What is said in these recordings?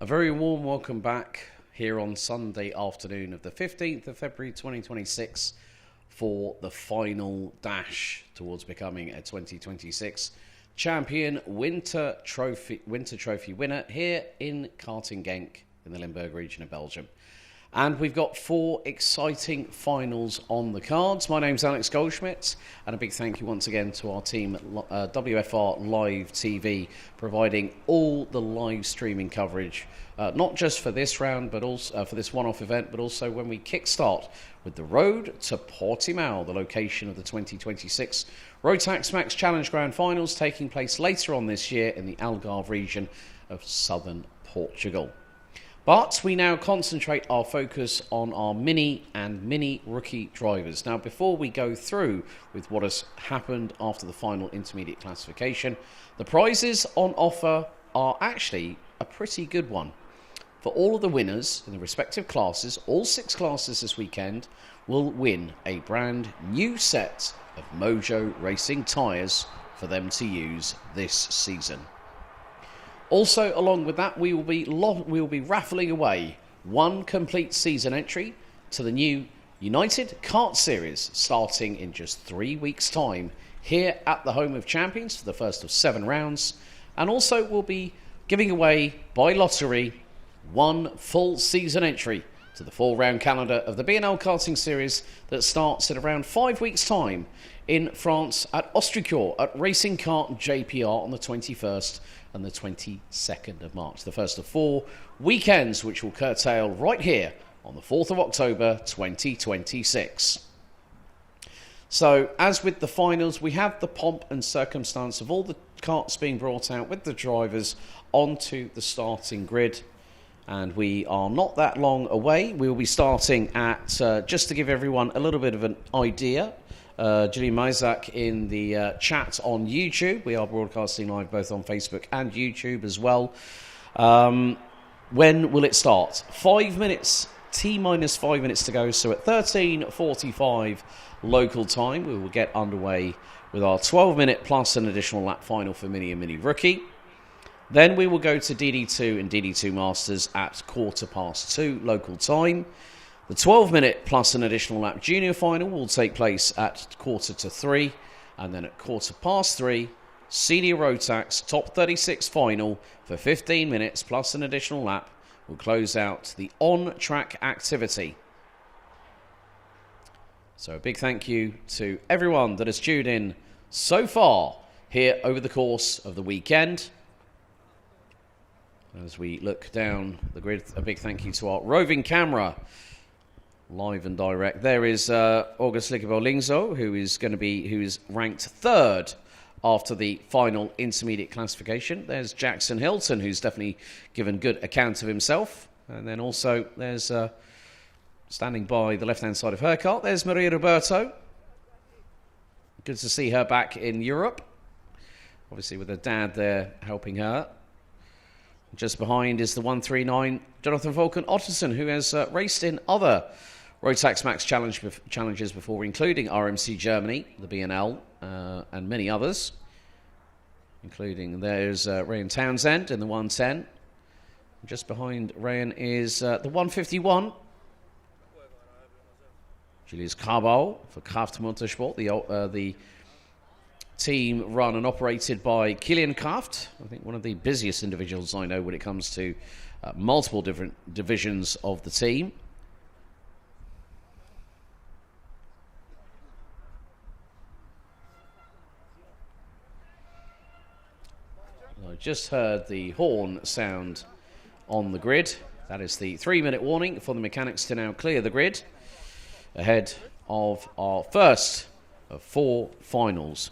A very warm welcome back here on Sunday afternoon of the 15th of February 2026 for the final dash towards becoming a 2026 champion winter trophy winner here in Karting Genk in the Limburg region of Belgium. And we've got 4 exciting finals on the cards. My name's Alex Goldschmidt, and a big thank you once again to our team at WFR Live TV, providing all the live streaming coverage, not just for this round, but also for this one-off event, but also when we kickstart with the road to Portimao, the location of the 2026 Rotax Max Challenge Grand Finals, taking place later on this year in the Algarve region of southern Portugal. But we now concentrate our focus on our mini rookie drivers. Now, before we go through with what has happened after the final intermediate classification, the prizes on offer are actually a pretty good one. For all of the winners in the respective classes, all 6 classes this weekend will win a brand new set of Mojo Racing tyres for them to use this season. Also, along with that, we will be raffling away 1 complete season entry to the new United Kart Series, starting in just 3 weeks' time here at the Home of Champions for the first of 7 rounds. And also, we'll be giving away by lottery 1 full season entry to the 4-round calendar of the B&L Karting Series that starts in around 5 weeks' time in France at Austricourt at Racing Kart JPR on the 21st and the 22nd of March. The first of 4 weekends, which will curtail right here on the 4th of October 2026. So, as with the finals, we have the pomp and circumstance of all the karts being brought out with the drivers onto the starting grid. And we are not that long away. We will be starting at, just to give everyone a little bit of an idea, Julian Mizak in the chat on YouTube. We are broadcasting live both on Facebook and YouTube as well. When will it start? 5 minutes, T-minus 5 minutes to go. So at 13:45 local time, we will get underway with our 12-minute plus an additional lap final for Mini and Mini Rookie. Then we will go to DD2 and DD2 Masters at 2:15 local time. The 12-minute plus an additional lap junior final will take place at 2:45, and then at 3:15, senior Rotax top 36 final for 15 minutes plus an additional lap will close out the on-track activity. So a big thank you to everyone that has tuned in so far here over the course of the weekend. As we look down the grid, a big thank you to our roving camera, live and direct. There is August Ligabel-Lingzo, who is ranked 3rd after the final intermediate classification. There's Jackson Hilton, who's definitely given good account of himself. And then also there's standing by the left-hand side of her cart, there's Maria Roberto. Good to see her back in Europe, obviously with her dad there helping her. Just behind is the 139, Jonathan Volkan Otterson, who has raced in other Rotax Max challenges before, including RMC Germany, the B&L, and many others. Including there's Ryan Townsend in the 110. Just behind Ryan is the 151. Julius Cabal for Kraft Motorsport, the team run and operated by Kilian Kraft, I think one of the busiest individuals I know when it comes to multiple different divisions of the team. I just heard the horn sound on the grid. That is the 3-minute warning for the mechanics to now clear the grid ahead of our first of 4 finals.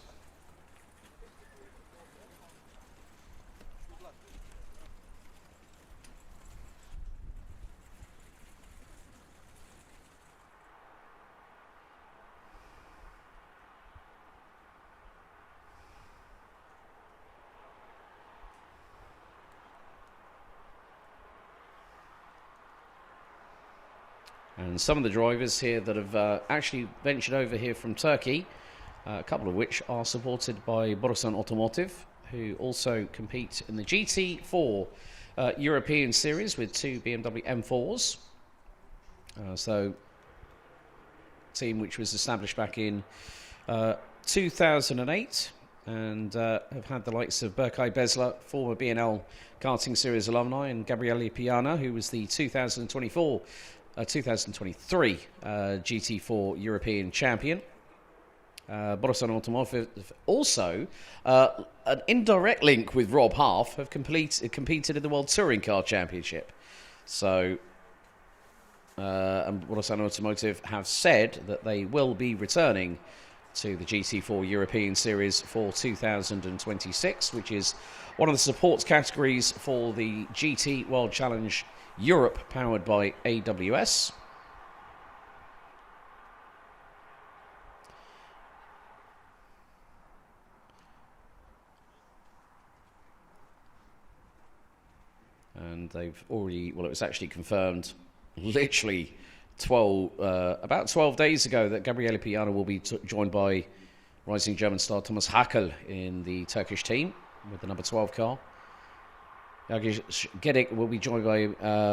And some of the drivers here that have actually ventured over here from Turkey, a couple of which are supported by Borusan Automotive, who also compete in the GT4 European Series with 2 BMW M4s. So, team which was established back in 2008 and have had the likes of Berkay Besler, former B&L Karting Series alumni, and Gabriele Piana, who was the 2023 GT4 European champion. Borusan Automotive, also an indirect link with Rob Half, have competed in the World Touring Car Championship. So, and Borusan Automotive have said that they will be returning to the GT4 European Series for 2026, which is one of the supports categories for the GT World Challenge Europe, powered by AWS. And they've already, well, it was actually confirmed literally about 12 days ago that Gabriele Piana will be joined by rising German star Thomas Hakel in the Turkish team with the number 12 car. Gedik will be joined by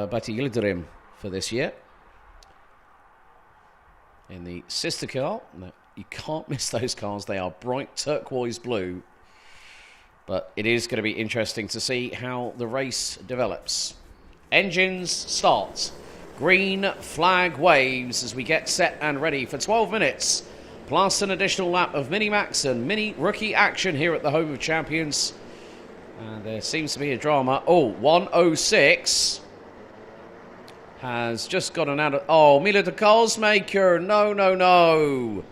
Bati Yildirim for this year in the sister car. No, you can't miss those cars. They are bright turquoise blue. But it is going to be interesting to see how the race develops. Engines start. Green flag waves as we get set and ready for 12 minutes. Plus an additional lap of Mini-Max and Mini-Rookie action here at the Home of Champions. And there seems to be a drama. Oh, 106 has just gotten out of... Oh, Mila de Carlsmaker. No, no, no.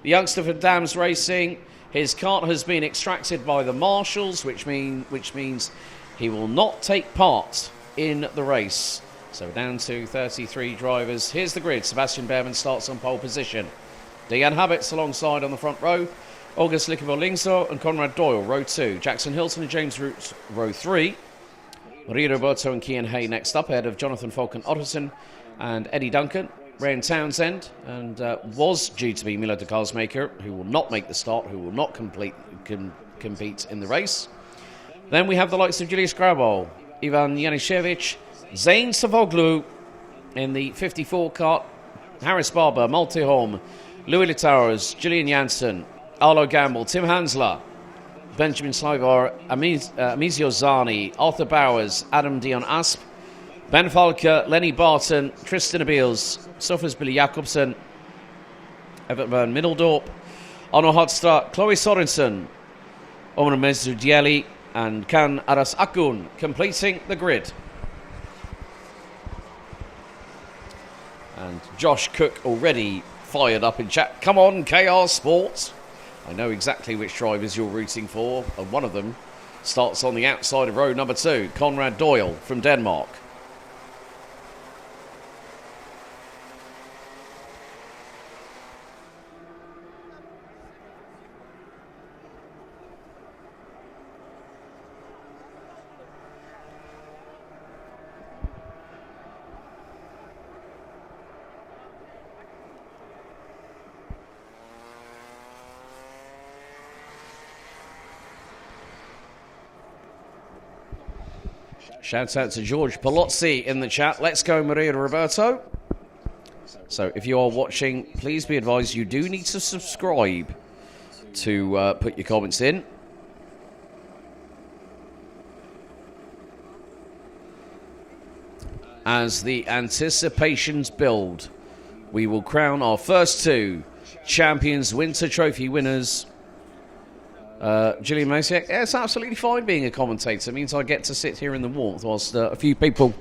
The youngster from Dams Racing. His cart has been extracted by the marshals, which means he will not take part in the race. So down to 33 drivers. Here's the grid. Sebastian Behrman starts on pole position. Dejan Habits alongside on the front row. August Lickebo-Lingzo and Conrad Doyle, row 2. Jackson Hilton and James Root, row 3. Maria Roberto and Kian Hay next up, ahead of Jonathan Falcon Otterson and Eddie Duncan. Ryan Townsend, and was due to be Milo de Carlsmaker, who will not make the start, who will not compete in the race. Then we have the likes of Julius Grabol, Ivan Yanishevich, Zane Savoglu in the 54 kart, Harris Barber, Malte Holm, Louis Litauers, Julian Janssen, Arlo Gamble, Tim Hansler, Benjamin Slivar, Amizio Zani, Arthur Bowers, Adam Dion Asp, Ben Falke, Lenny Barton, Tristan Abeels, Sofas Billy Jakobsen, Everett Van Middeldorp, Arno Hodstra, Chloe Sorensen, Omar Mezudieli, and Kan Aras Akun completing the grid. And Josh Cook already fired up in chat. Come on, KR Sports. I know exactly which drivers you're rooting for, and one of them starts on the outside of row number 2, Conrad Doyle from Denmark. Shouts out to George Palozzi in the chat. Let's go, Maria Roberto. So if you are watching, please be advised you do need to subscribe to put your comments in. As the anticipations build, we will crown our first 2 Champions Winter Trophy winners. Julian Masiak, yeah, it's absolutely fine being a commentator. It means I get to sit here in the warmth whilst a few people,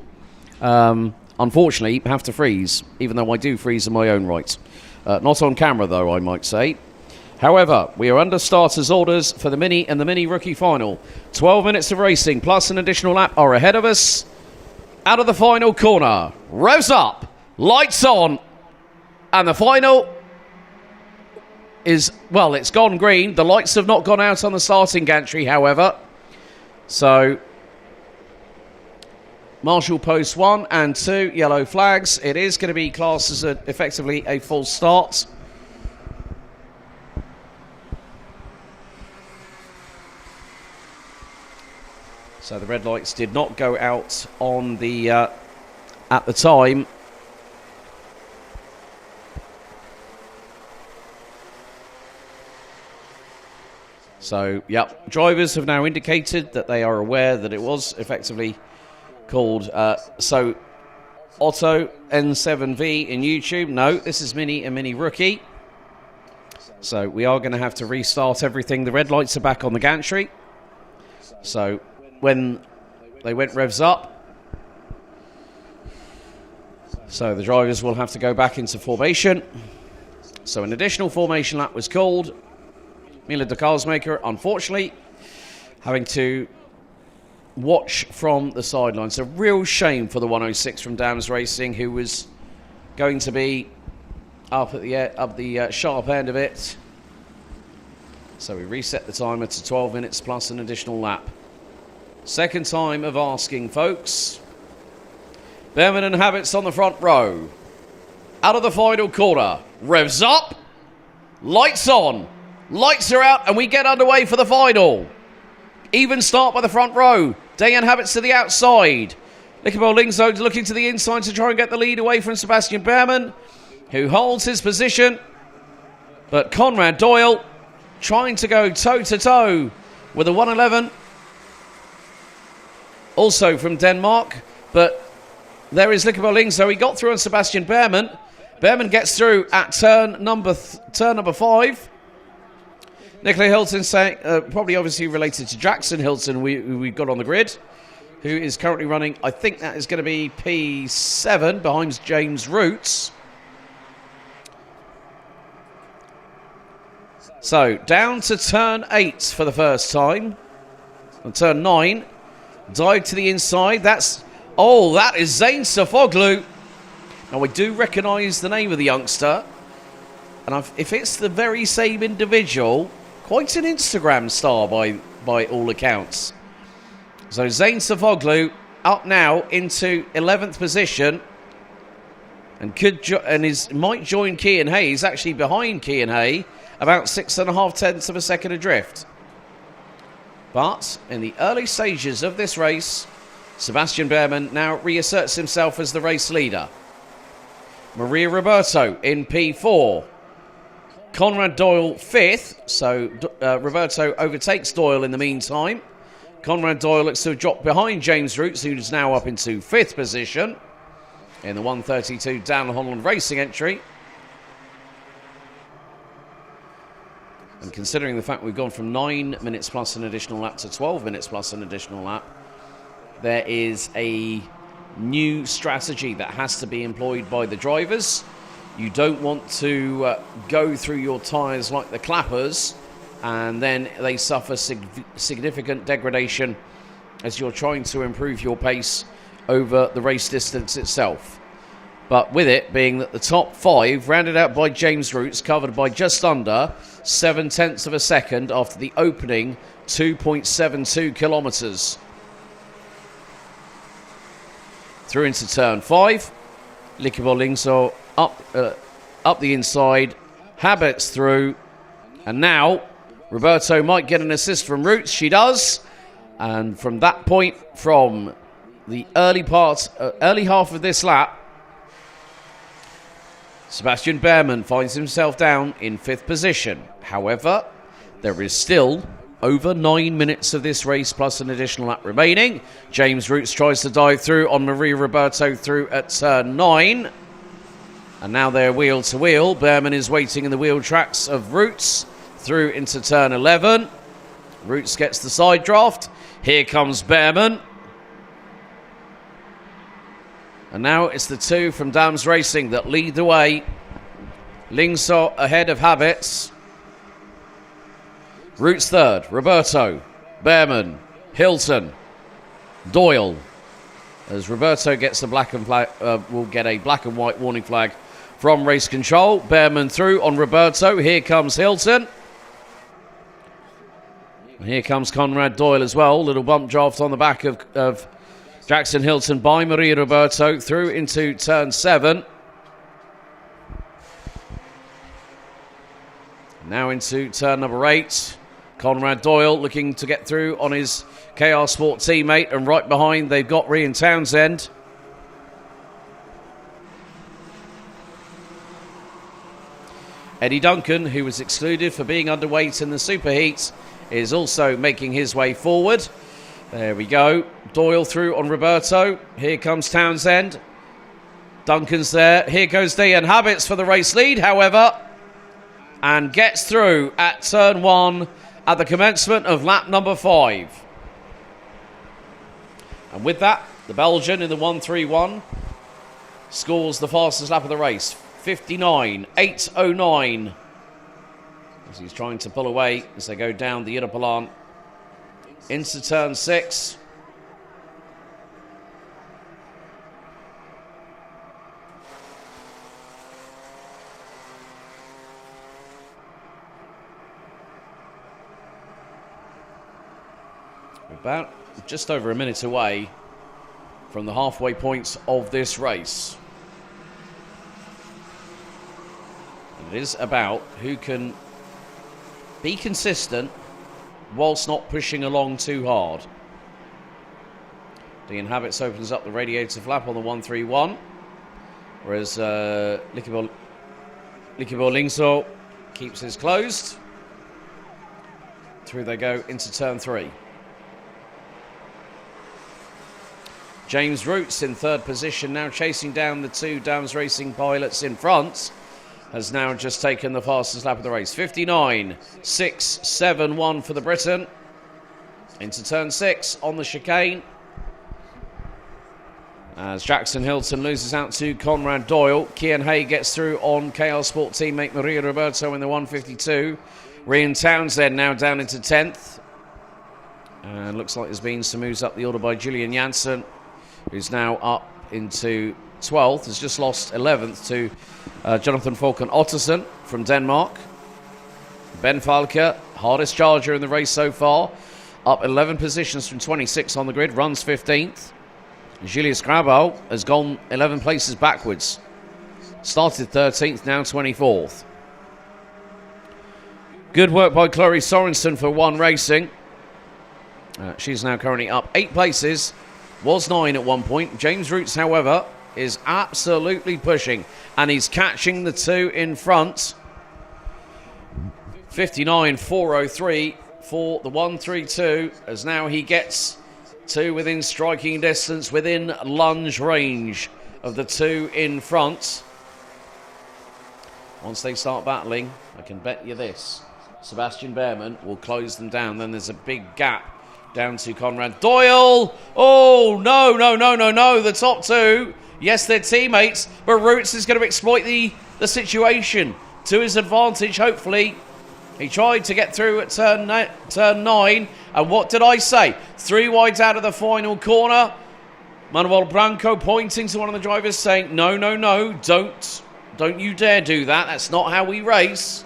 unfortunately, have to freeze, even though I do freeze in my own right. Not on camera, though, I might say. However, we are under starters' orders for the Mini and the Mini Rookie Final. 12 minutes of racing plus an additional lap are ahead of us. Out of the final corner, revs up, lights on, and the final is, well, it's gone green. The lights have not gone out on the starting gantry, however. So, Marshall post 1 and 2, yellow flags. It is going to be classed as effectively a false start. So the red lights did not go out on the at the time. So, yep, drivers have now indicated that they are aware that it was effectively called, so Otto N7V in YouTube. No, this is Mini and Mini Rookie. So we are going to have to restart everything. The red lights are back on the gantry. So when they went revs up, so the drivers will have to go back into formation. So an additional formation lap was called. Mila de Carlsmaker, unfortunately, having to watch from the sidelines. A real shame for the 106 from Dams Racing, who was going to be up at the sharp end of it. So we reset the timer to 12 minutes plus an additional lap. Second time of asking, folks. Behrman and Habits on the front row. Out of the final corner. Revs up. Lights on. Lights are out, and we get underway for the final. Even start by the front row. Dayan Habits to the outside. Lickerbo Lingzo looking to the inside to try and get the lead away from Sebastian Behrman, who holds his position. But Conrad Doyle trying to go toe-to-toe with a 111. Also from Denmark. But there is Lickerbo Lingzo. He got through on Sebastian Behrman. Behrman gets through at turn number 5. Nicola Hilton saying, probably obviously related to Jackson Hilton, who we got on the grid, who is currently running, I think that is going to be P7 behind James Roots. So down to turn 8 for the first time. On turn 9, dive to the inside. That is Zane Safoglu. Now we do recognise the name of the youngster, and if it's the very same individual, quite an Instagram star by all accounts. So Zane Safoglu up now into 11th position, and might join Cian Hay. He's actually behind Cian Hay, about 6.5 tenths of a second adrift. But in the early stages of this race, Sebastian Behrman now reasserts himself as the race leader. Maria Roberto in P4. Conrad Doyle 5th, so Roberto overtakes Doyle in the meantime. Conrad Doyle looks to have dropped behind James Roots, who's now up into 5th position in the 132 Dan Holland Racing entry. And considering the fact we've gone from 9 minutes plus an additional lap to 12 minutes plus an additional lap, there is a new strategy that has to be employed by the drivers. You don't want to go through your tyres like the clappers and then they suffer significant degradation as you're trying to improve your pace over the race distance itself. But with it being that the top 5, rounded out by James Roots, covered by just under 7 tenths of a second after the opening 2.72 kilometres. Through into turn 5. Lickerbo Lingso up the inside. Habits through. And now Roberto might get an assist from Roots. She does. And from that point, from the early half of this lap, Sebastian Behrman finds himself down in 5th position. However, there is still over 9 minutes of this race plus an additional lap remaining. James Roots tries to dive through on Maria Roberto through at turn 9. And now they're wheel to wheel. Behrman is waiting in the wheel tracks of Roots through into turn 11. Roots gets the side draft. Here comes Behrman. And now it's the 2 from Dams Racing that lead the way. Lingso ahead of Habits. Roots 3rd. Roberto. Behrman. Hilton. Doyle. As Roberto gets the will get a black and white warning flag from race control. Behrman through on Roberto. Here comes Hilton. And here comes Conrad Doyle as well. Little bump draft on the back of Jackson Hilton by Maria Roberto through into turn 7. Now into turn number 8. Conrad Doyle looking to get through on his KR Sport teammate, and right behind they've got Rian Townsend. Eddie Duncan, who was excluded for being underweight in the superheat, is also making his way forward. There we go. Doyle through on Roberto. Here comes Townsend. Duncan's there. Here goes DD Habits for the race lead, however, and gets through at turn 1 at the commencement of lap number 5. And with that, the Belgian in the 131 scores the fastest lap of the race. 59.809. As he's trying to pull away as they go down the Interpolant into turn 6. About just over a minute away from the halfway points of this race. It is about who can be consistent whilst not pushing along too hard. DD Habits opens up the radiator flap on the 131, whereas Likibor Lingso keeps his closed. Through they go into turn 3. James Roots in third position, now chasing down the 2 Dams Racing pilots in front. Has now just taken the fastest lap of the race. 59.671 for the Briton. Into turn 6 on the chicane. As Jackson Hilton loses out to Conrad Doyle. Kian Hay gets through on KR Sport teammate Maria Roberto in the 152. Rian Townsend now down into 10th. And looks like there's been some moves up the order by Julian Janssen, who's now up into 12th. Has just lost 11th to Jonathan Falcon Ottersen from Denmark. Ben Falke, hardest charger in the race so far, up 11 positions from 26 on the grid, runs 15th. Julius Grabau has gone 11 places backwards. Started 13th, now 24th. Good work by Chloe Sorensen for One Racing. She's now currently up 8 places. Was 9 at one point. James Roots, however, is absolutely pushing, and he's catching the 2 in front. 59.403 for the 132, as now he gets to within striking distance, within lunge range of the 2 in front. Once they start battling, I can bet you this, Sebastian Behrman will close them down. Then there's a big gap down to Conrad Doyle. Oh, no. The top 2. Yes, they're teammates, but Roots is going to exploit the situation to his advantage, hopefully. He tried to get through at turn 9, and what did I say? 3 wides out of the final corner. Manuel Branco pointing to one of the drivers saying, no, don't you dare do that. That's not how we race.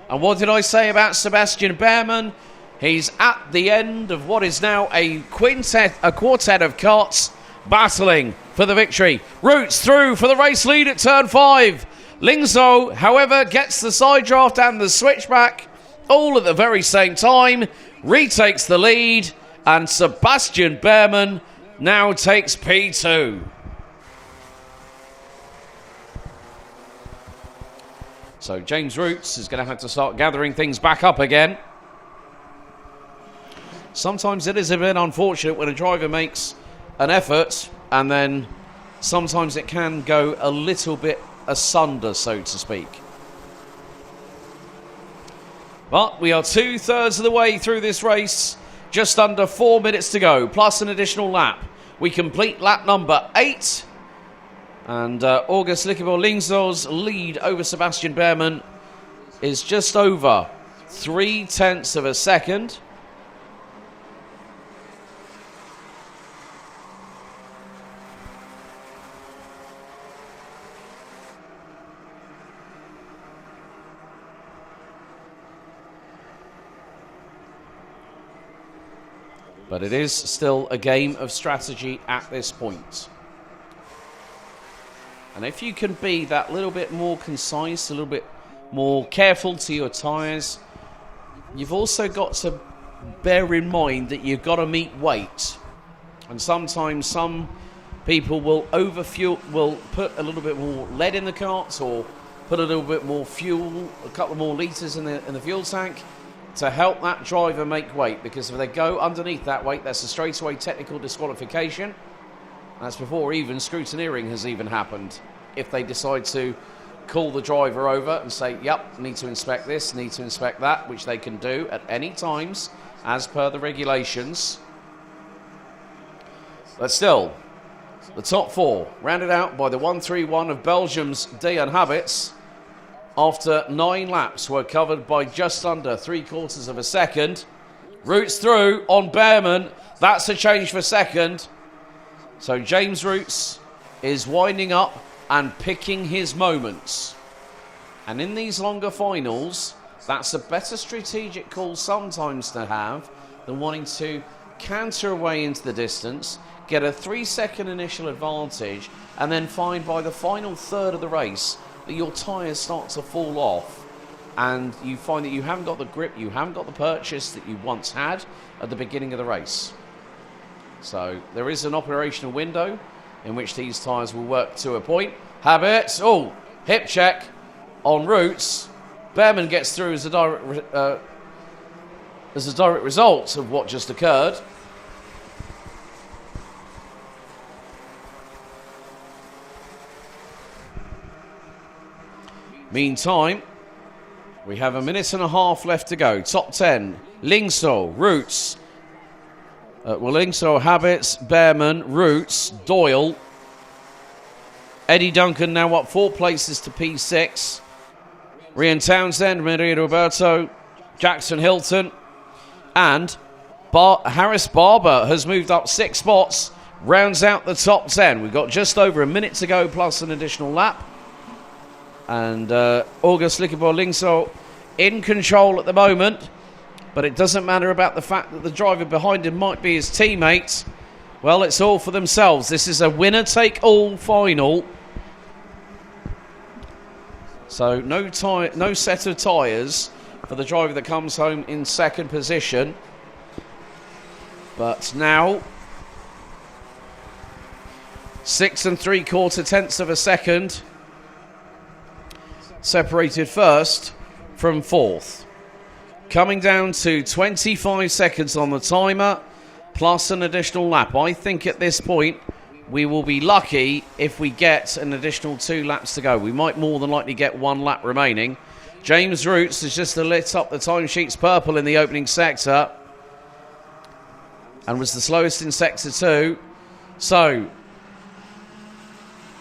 And what did I say about Sebastian Behrman? He's at the end of what is now a quartet of karts battling for the victory. Roots through for the race lead at turn 5. Lingzo, however, gets the side draft and the switchback all at the very same time, retakes the lead, and Sebastian Behrman now takes P2. So James Roots is going to have to start gathering things back up again. Sometimes it is a bit unfortunate when a driver makes an effort and then sometimes it can go a little bit asunder, so to speak. But we are 2/3 of the way through this race. Just under 4 minutes to go, plus an additional lap. We complete lap number 8. And August Likibor-Lingzo's lead over Sebastian Behrman is just over 0.3 of a second. But it is still a game of strategy at this point. And if you can be that little bit more concise, a little bit more careful to your tyres. You've also got to bear in mind that you've got to meet weight. And sometimes some people will overfuel, will put a little bit more lead in the carts or put a little bit more fuel, a couple more litres in the fuel tank to help that driver make weight, because if they go underneath that weight, that's a straightaway technical disqualification. That's before even scrutineering has even happened. If they decide to call the driver over and say, yep, need to inspect this, need to inspect that, which they can do at any times as per the regulations. But still, the top four rounded out by the 131 of Belgium's Day and Habits. After 9 laps were covered by just under 3/4 of a second. Roots through on Behrman. That's a change for second. So James Roots is winding up and picking his moments. And in these longer finals, that's a better strategic call sometimes to have than wanting to canter away into the distance, get a 3-second initial advantage, and then find by the final third of the race that your tyres start to fall off and you find that you haven't got the grip, you haven't got the purchase that you once had at the beginning of the race. So there is an operational window in which these tyres will work to a point. Habits, oh, hip check on Roots. Behrman gets through as a direct result of what just occurred. Meantime, we have a minute and a half left to go. Top 10, Lingso, Roots. Lingso, Habits, Behrman, Roots, Doyle. Eddie Duncan now up 4 places to P6. Rian Townsend, Maria Roberto, Jackson Hilton, and Harris Barber has moved up 6 spots, rounds out the top 10. We've got just over a minute to go plus an additional lap. And August Likibor-Lingso in control at the moment. But it doesn't matter about the fact that the driver behind him might be his teammate. Well, it's all for themselves. This is a winner-take-all final. So no set of tyres for the driver that comes home in second position. But now, 6 3/4 of a second. Separated first from fourth. Coming down to 25 seconds on the timer, plus an additional lap. I think at this point, we will be lucky if we get an additional 2 laps to go. We might more than likely get 1 lap remaining. James Roots has just lit up the timesheets purple in the opening sector and was the slowest in sector 2. So,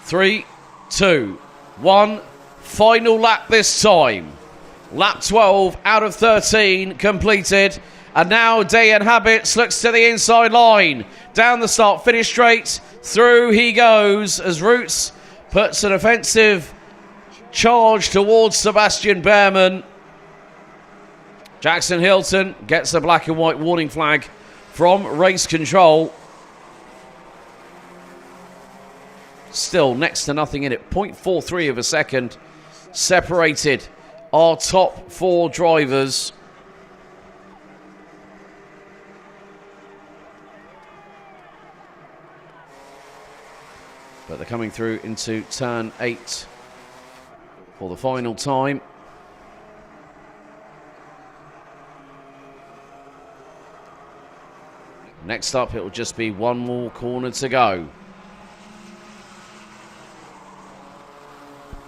3, 2, 1... final lap this time. Lap 12 out of 13 completed. And now Day and Habits looks to the inside line. Down the start, finish straight. Through he goes as Roots puts an offensive charge towards Sebastian Behrman. Jackson Hilton gets a black and white warning flag from race control. Still next to nothing in it. 0.43 of a second separated our top 4 drivers. But they're coming through into turn 8 for the final time. Next up, it will just be one more corner to go.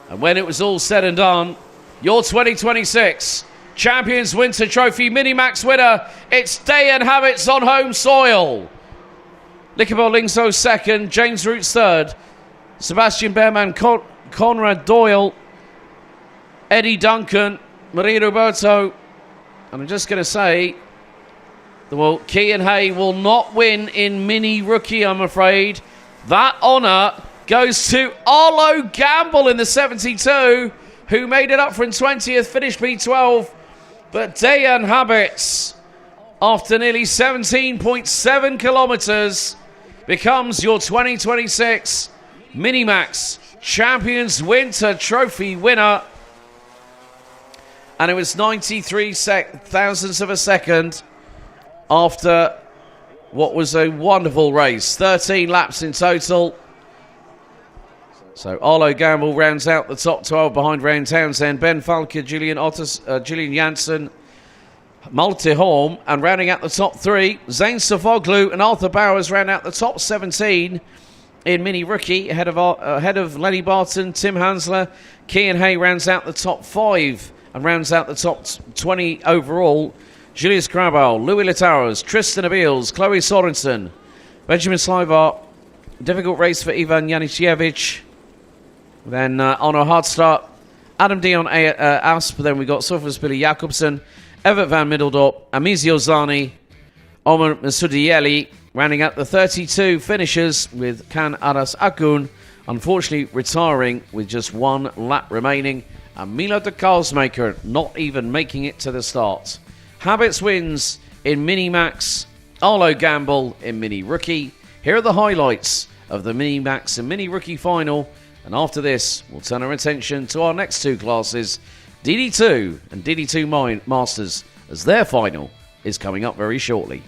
And when it was all said and done, your 2026 Champions Winter Trophy Minimax winner, it's Day and Habits on home soil. Likibor-Lingso second, James Roots third, Sebastian Behrman, Conrad Doyle, Eddie Duncan, Maria Roberto. And I'm just going to say, well, Kean Hay will not win in Mini Rookie, I'm afraid. That honour goes to Arlo Gamble in the 72, who made it up from 20th, finished P12. But Day and Habits, after nearly 17.7 kilometres, becomes your 2026 Minimax Champions Winter Trophy winner. And it was 93 thousandths of a second after what was a wonderful race. 13 laps in total. So Arlo Gamble rounds out the top 12 behind Ryan Townsend, Ben Falke, Julian Janssen, Malte Horm, and rounding out the top 3, Zane Savoglu and Arthur Bowers round out the top 17 in Mini Rookie, ahead of Lenny Barton, Tim Hansler. Cian Hay rounds out the top 5 and rounds out the top 20 overall. Julius Grabal, Louis Litaros, Tristan Abeels, Chloe Sorensen, Benjamin Slivar. Difficult race for Ivan Janisiewicz. Then on a hard start, Adam Dion Asp. Then we got Sofus Billy Jacobsen, Evert van Middeldorp, Amizio Zani, Omar Masudieli, rounding out the 32 finishers with Kan Aras Akun, unfortunately retiring with just 1 lap remaining, and Milo de Karlsmaker not even making it to the start. Habits wins in Mini Max, Arlo Gamble in Mini Rookie. Here are the highlights of the Mini Max and Mini Rookie final. And after this, we'll turn our attention to our next 2 classes, DD2 and DD2 Masters, as their final is coming up very shortly.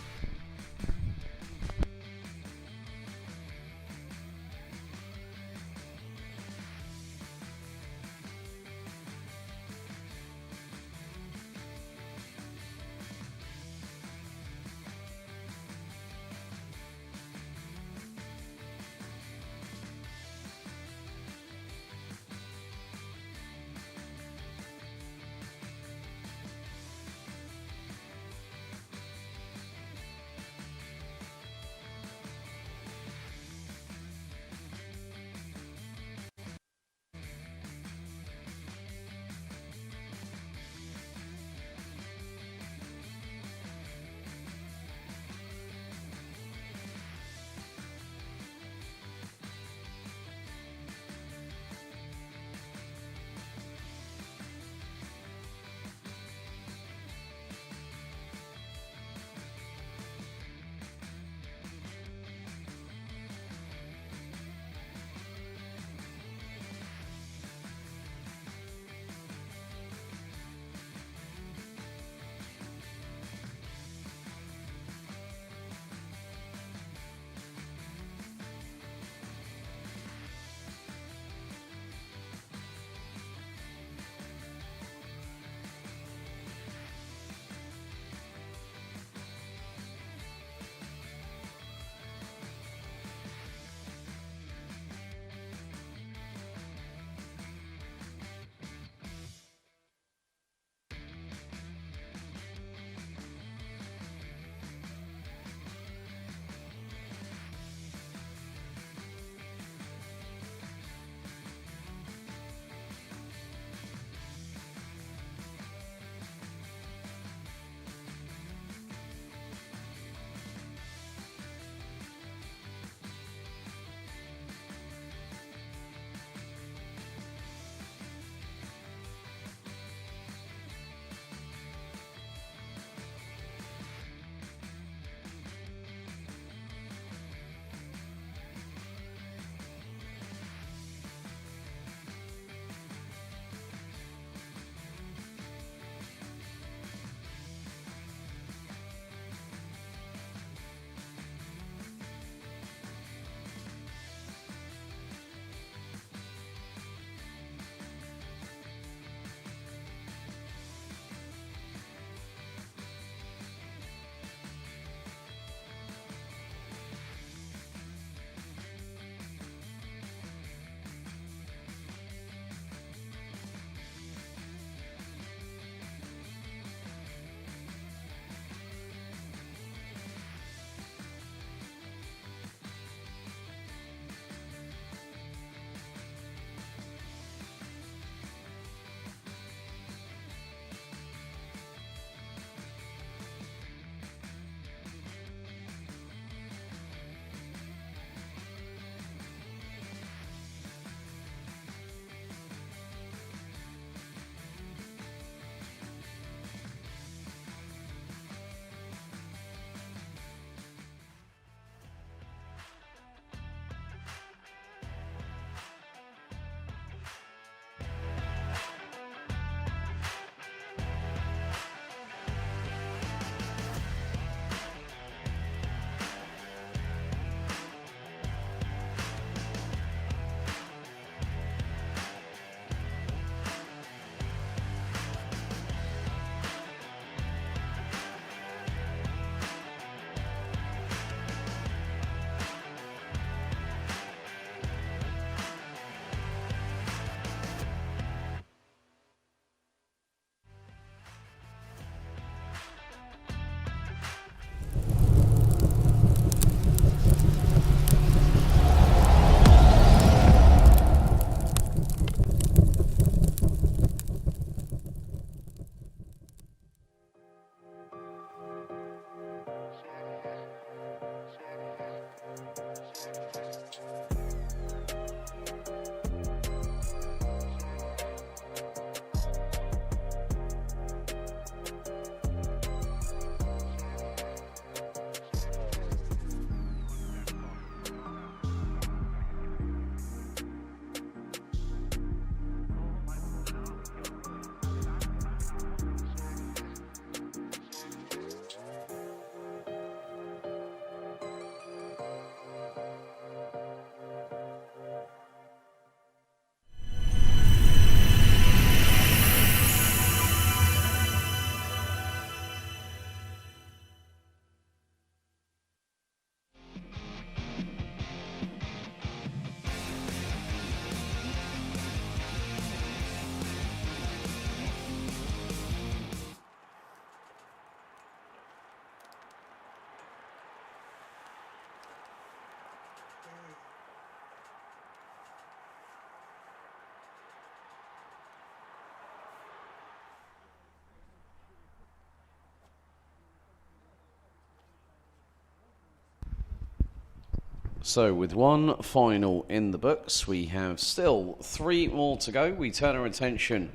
So with one final in the books, we have still 3 more to go. We turn our attention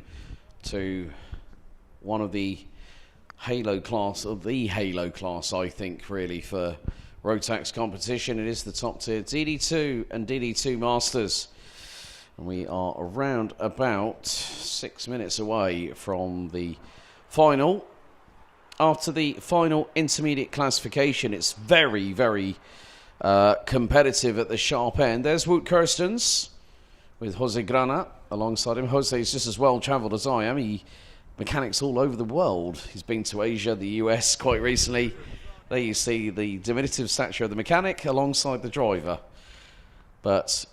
to one of the Halo class, I think, really, for Rotax competition. It is the top tier DD2 and DD2 Masters. And we are around about 6 minutes away from the final. After the final intermediate classification, it's very, very competitive at the sharp end. There's Wout Kirstens with Jose Grana alongside him. Jose is just as well travelled as I am. He mechanics all over the world. He's been to Asia, the US quite recently. There you see the diminutive stature of the mechanic alongside the driver. But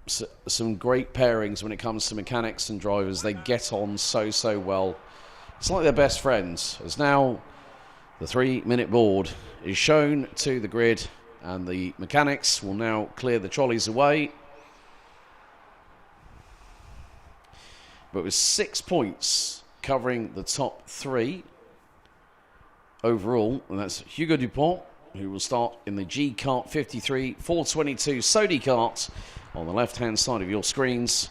some great pairings when it comes to mechanics and drivers. They get on so well. It's like they're best friends. As now the 3-minute board is shown to the grid, and the mechanics will now clear the trolleys away. But with 6 points covering the top 3 overall, and that's Hugo Dupont, who will start in the G Kart 53 422 Sodi kart on the left-hand side of your screens.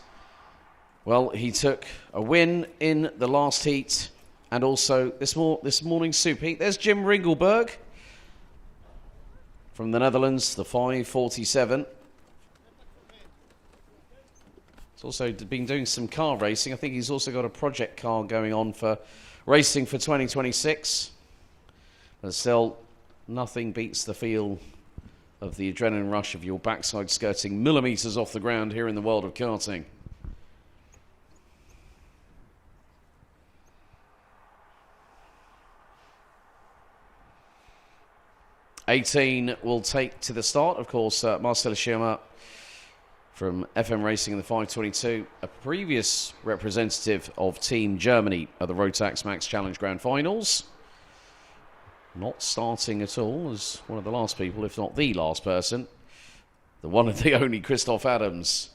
Well, he took a win in the last heat, and also this morning's super heat. There's Jim Ringelberg from the Netherlands, the 547. He's also been doing some car racing. I think he's also got a project car going on for racing for 2026. But still, nothing beats the feel of the adrenaline rush of your backside skirting millimetres off the ground here in the world of karting. '18 will take to the start, of course, Marcel Schirmer from FM Racing in the 522, a previous representative of Team Germany at the Rotax Max Challenge Grand Finals. Not starting at all as one of the last people, if not the last person. The one and the only Christoph Adams.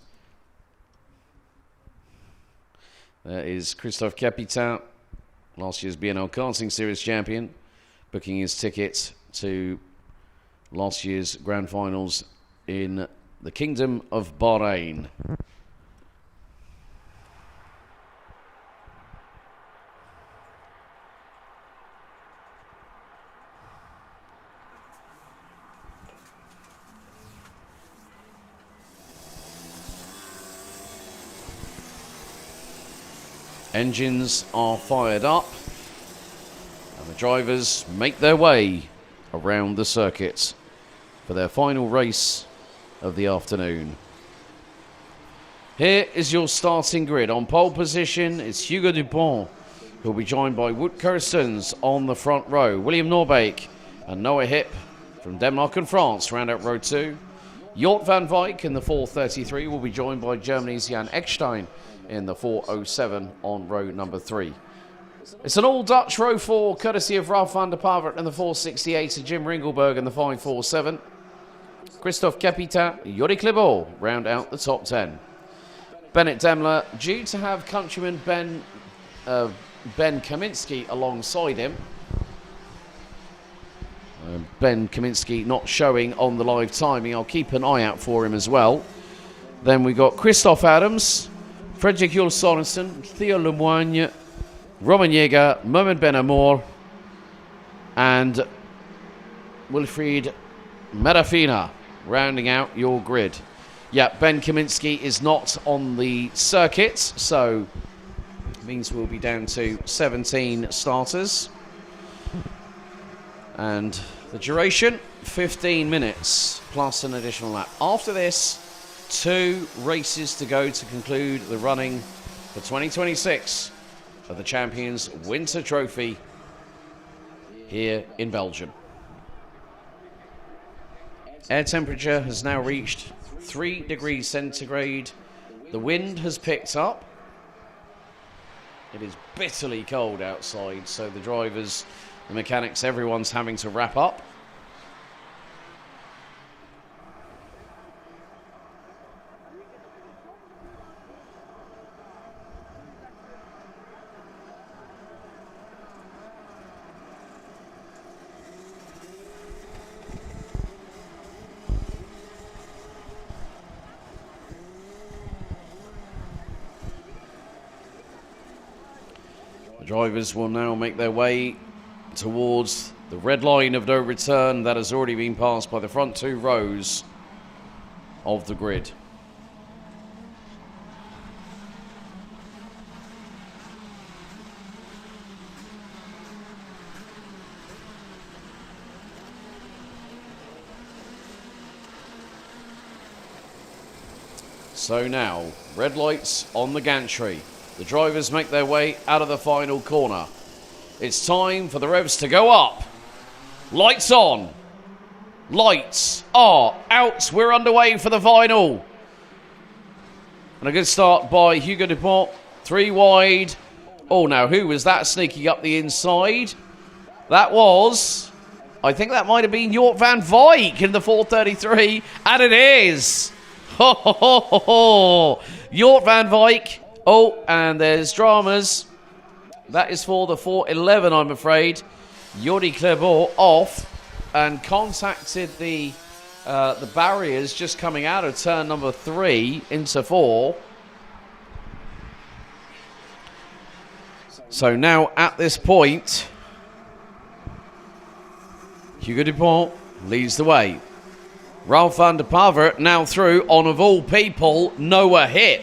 There is Christophe Capitan, last year's BNL Karting Series champion, booking his ticket to last year's Grand Finals in the Kingdom of Bahrain. Engines are fired up, and the drivers make their way around the circuit for their final race of the afternoon. Here is your starting grid. On pole position, it's Hugo Dupont, who will be joined by Wout Kirstens on the front row. William Norbeek and Noah Hipp from Denmark and France round out row 2. Jort van Wijk in the 433 will be joined by Germany's Jan Eckstein in the 407 on row number 3. It's an all-Dutch row 4, courtesy of Ralf van der Pavert in the 468 and Jim Ringelberg in the 547. Christophe Capitan, Jordi Klebo round out the top 10. Bennett Demler, due to have countryman Ben Kaminski alongside him. Ben Kaminsky not showing on the live timing. I'll keep an eye out for him as well. Then we got Christoph Adams, Fredrik Jules Sorensen, Theo Lemoigne, Roman Jäger, Mohamed Ben Amour, and Wilfried Medafina rounding out your grid. Yeah, Ben Kaminsky is not on the circuit, so it means we'll be down to 17 starters. And the duration, 15 minutes plus an additional lap. After this, 2 races to go to conclude the running for 2026 of the Champions Winter Trophy here in Belgium. Air temperature has now reached 3 degrees centigrade. The wind has picked up. It is bitterly cold outside, so the drivers, the mechanics, everyone's having to wrap up. Drivers will now make their way towards the red line of no return that has already been passed by the front 2 rows of the grid. So now, red lights on the gantry. The drivers make their way out of the final corner. It's time for the revs to go up. Lights on. Lights are out. We're underway for the final. And a good start by Hugo Dupont. 3 wide. Oh, now who was that sneaking up the inside? That was, I think that might have been Jort van Wijk in the 433. And it is. Ho, ho, ho, ho, ho. Jort van Wijk. Oh, and there's dramas. That is for the 411, I'm afraid. Jordi Clerbault off and contacted the barriers just coming out of turn number 3 into 4. So now at this point, Hugo Dupont leads the way. Ralph van der Pavert now through on, of all people, Noah Hip.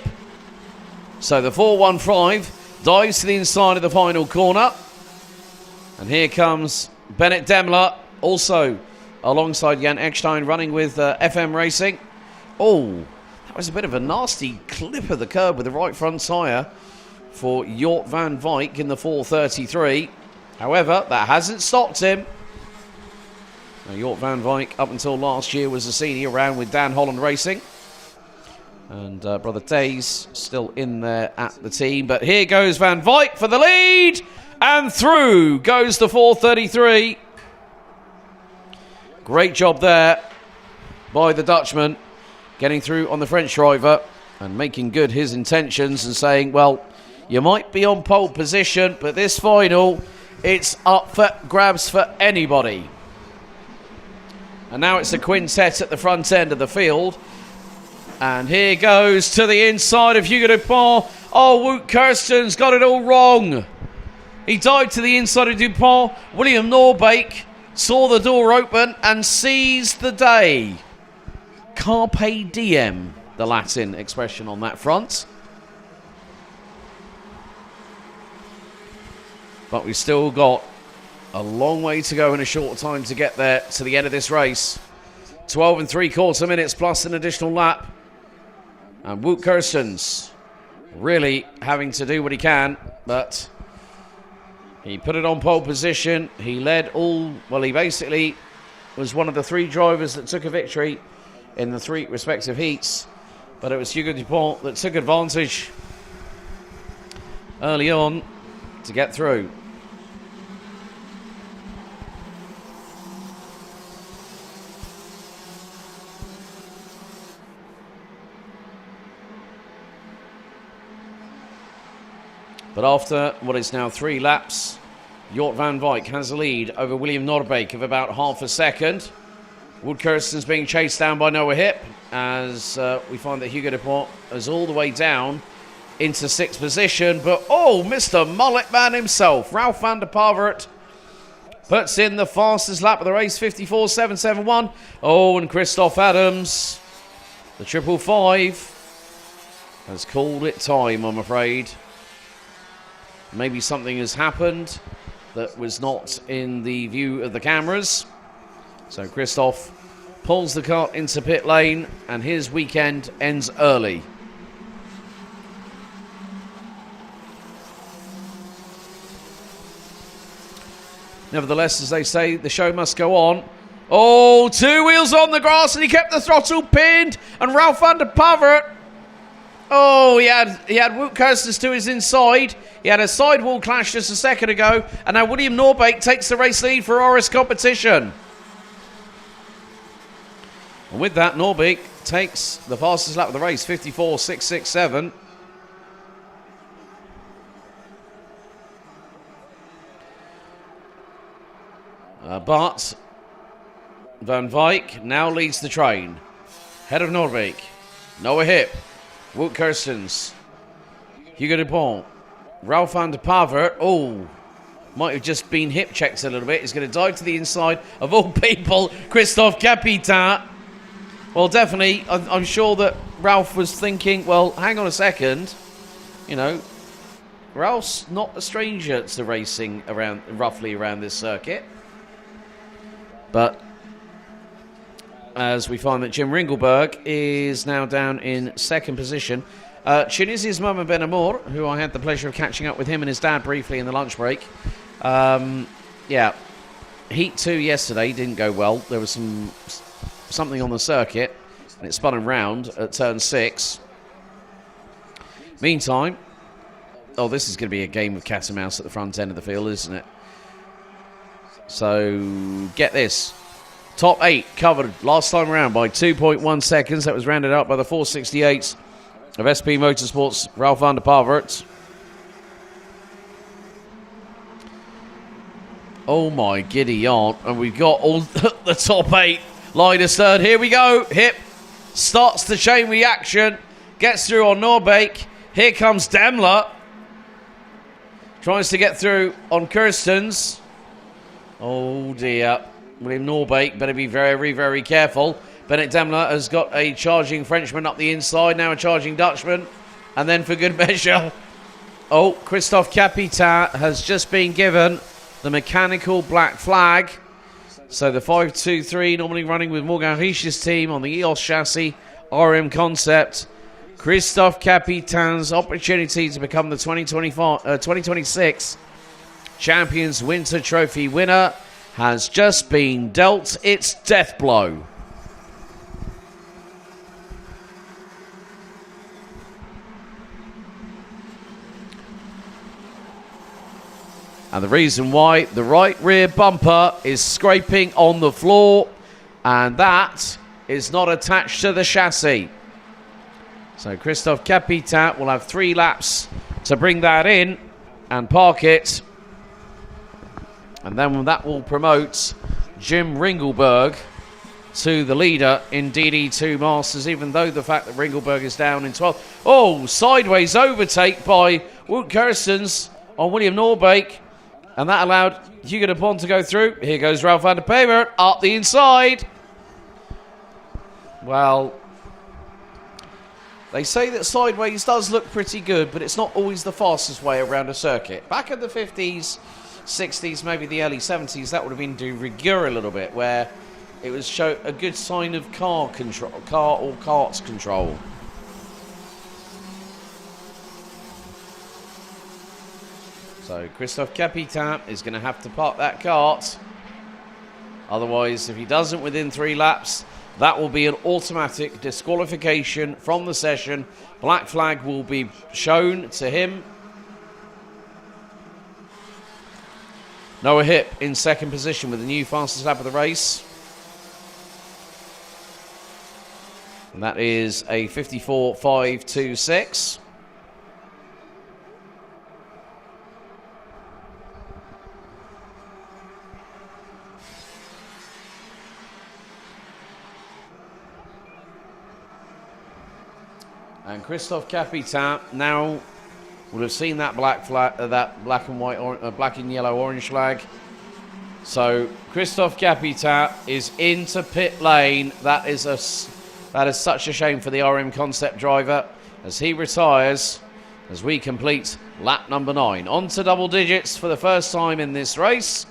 So the 415 dives to the inside of the final corner. And here comes Bennett Demler, also alongside Jan Eckstein, running with FM Racing. Oh, that was a bit of a nasty clip of the curb with the right front tyre for Jort van Wijk in the 433. However, that hasn't stopped him. Now, Jort van Wijk, up until last year, was a senior round with Dan Holland Racing. And Brother Days still in there at the team. But here goes Van Wijk for the lead. And through goes the 433. Great job there by the Dutchman. Getting through on the French driver and making good his intentions and saying, well, you might be on pole position, but this final, it's up for grabs for anybody. And now it's a quintet at the front end of the field. And here goes to the inside of Hugo Dupont. Oh, Wout Kirsten's got it all wrong. He dived to the inside of Dupont. William Norbeek saw the door open and seized the day. Carpe diem, the Latin expression on that front. But we've still got a long way to go and a short time to get there to the end of this race. 12 3/4 minutes plus an additional lap. And Wout Kirsten's really having to do what he can, but he put it on pole position. He led all, well, he basically was one of the 3 drivers that took a victory in the 3 respective heats. But it was Hugo Dupont that took advantage early on to get through. But after what is now 3 laps, Jort van Wijk has a lead over William Norbeek of about half a second. Wood Kirsten's being chased down by Noah Hip as we find that Hugo Dupont is all the way down into 6th position. But, oh, Mr. Mullet Man himself, Ralph van der Pavert, puts in the fastest lap of the race, 54.771. Oh, and Christoph Adams, the 555, has called it time, I'm afraid. Maybe something has happened that was not in the view of the cameras. So Christoph pulls the kart into pit lane and his weekend ends early. Nevertheless, as they say, the show must go on. Oh, 2 wheels on the grass and he kept the throttle pinned. And Ralph van der Pavert, oh, he had Wout Kirstens to his inside. He had a sidewall clash just a second ago. And now William Norbeek takes the race lead for Oris Competition. And with that, Norbeek takes the fastest lap of the race, 54.667. But Van Wijk now leads the train. Head of Norbeek, Noah Hip, Wout Kirstens, Hugo Dupont, Ralph van der Pavert. Oh, might have just been hip checked a little bit. He's going to dive to the inside of all people, Christophe Capitan. Well, definitely, I'm sure that Ralph was thinking, well, hang on a second. You know, Ralph's not a stranger to racing roughly around this circuit. But as we find that Jim Ringelberg is now down in 2nd position. Tunisia's Mohamed Ben Amour, who I had the pleasure of catching up with him and his dad briefly in the lunch break. Yeah, Heat 2 yesterday didn't go well. There was something on the circuit and it spun him round at turn 6. Meantime, oh, this is going to be a game of cat and mouse at the front end of the field, isn't it? So, get this. Top 8 covered last time around by 2.1 seconds. That was rounded out by the 468s of SP Motorsports, Ralph van der Pavert. Oh my giddy aunt. And we've got all the top 8. Linus third. Here we go. Hip starts the chain reaction. Gets through on Norbeek. Here comes Daimler. Tries to get through on Kirstens. Oh dear. William Norbeek better be very, very careful. Bennett Daimler has got a charging Frenchman up the inside. Now a charging Dutchman. And then for good measure, oh, Christophe Capitan has just been given the mechanical black flag. So the 523 normally running with Morgan Riche's team on the EOS chassis, RM concept. Christophe Capitan's opportunity to become the 2026 Champions Winter Trophy winner has just been dealt its death blow. And the reason why, the right rear bumper is scraping on the floor, and that is not attached to the chassis. So Christophe Capitan will have 3 laps to bring that in and park it. And then that will promote Jim Ringelberg to the leader in DD2 Masters, even though the fact that Ringelberg is down in 12th. Oh, sideways overtake by Wout Kirstens on William Norbeek. And that allowed Hugo Dupont to go through. Here goes Ralph van der Pavert up the inside. Well, they say that sideways does look pretty good, but it's not always the fastest way around a circuit. Back in the 50s, 60s, maybe the early 70s, that would have been de rigueur a little bit, where it was show a good sign of car or karts control. So Christophe Capitan is going to have to park that kart. Otherwise, if he doesn't within 3 laps, that will be an automatic disqualification from the session. Black flag will be shown to him. Noah Hip in 2nd position with the new fastest lap of the race. And that is a 54.526. And Christophe Capitan now would have seen that black flag, that black and white, black and yellow orange flag. So Christophe Capitan is into pit lane. That is such a shame for the RM Concept driver as he retires as we complete lap number 9. On to double digits for the first time in this race.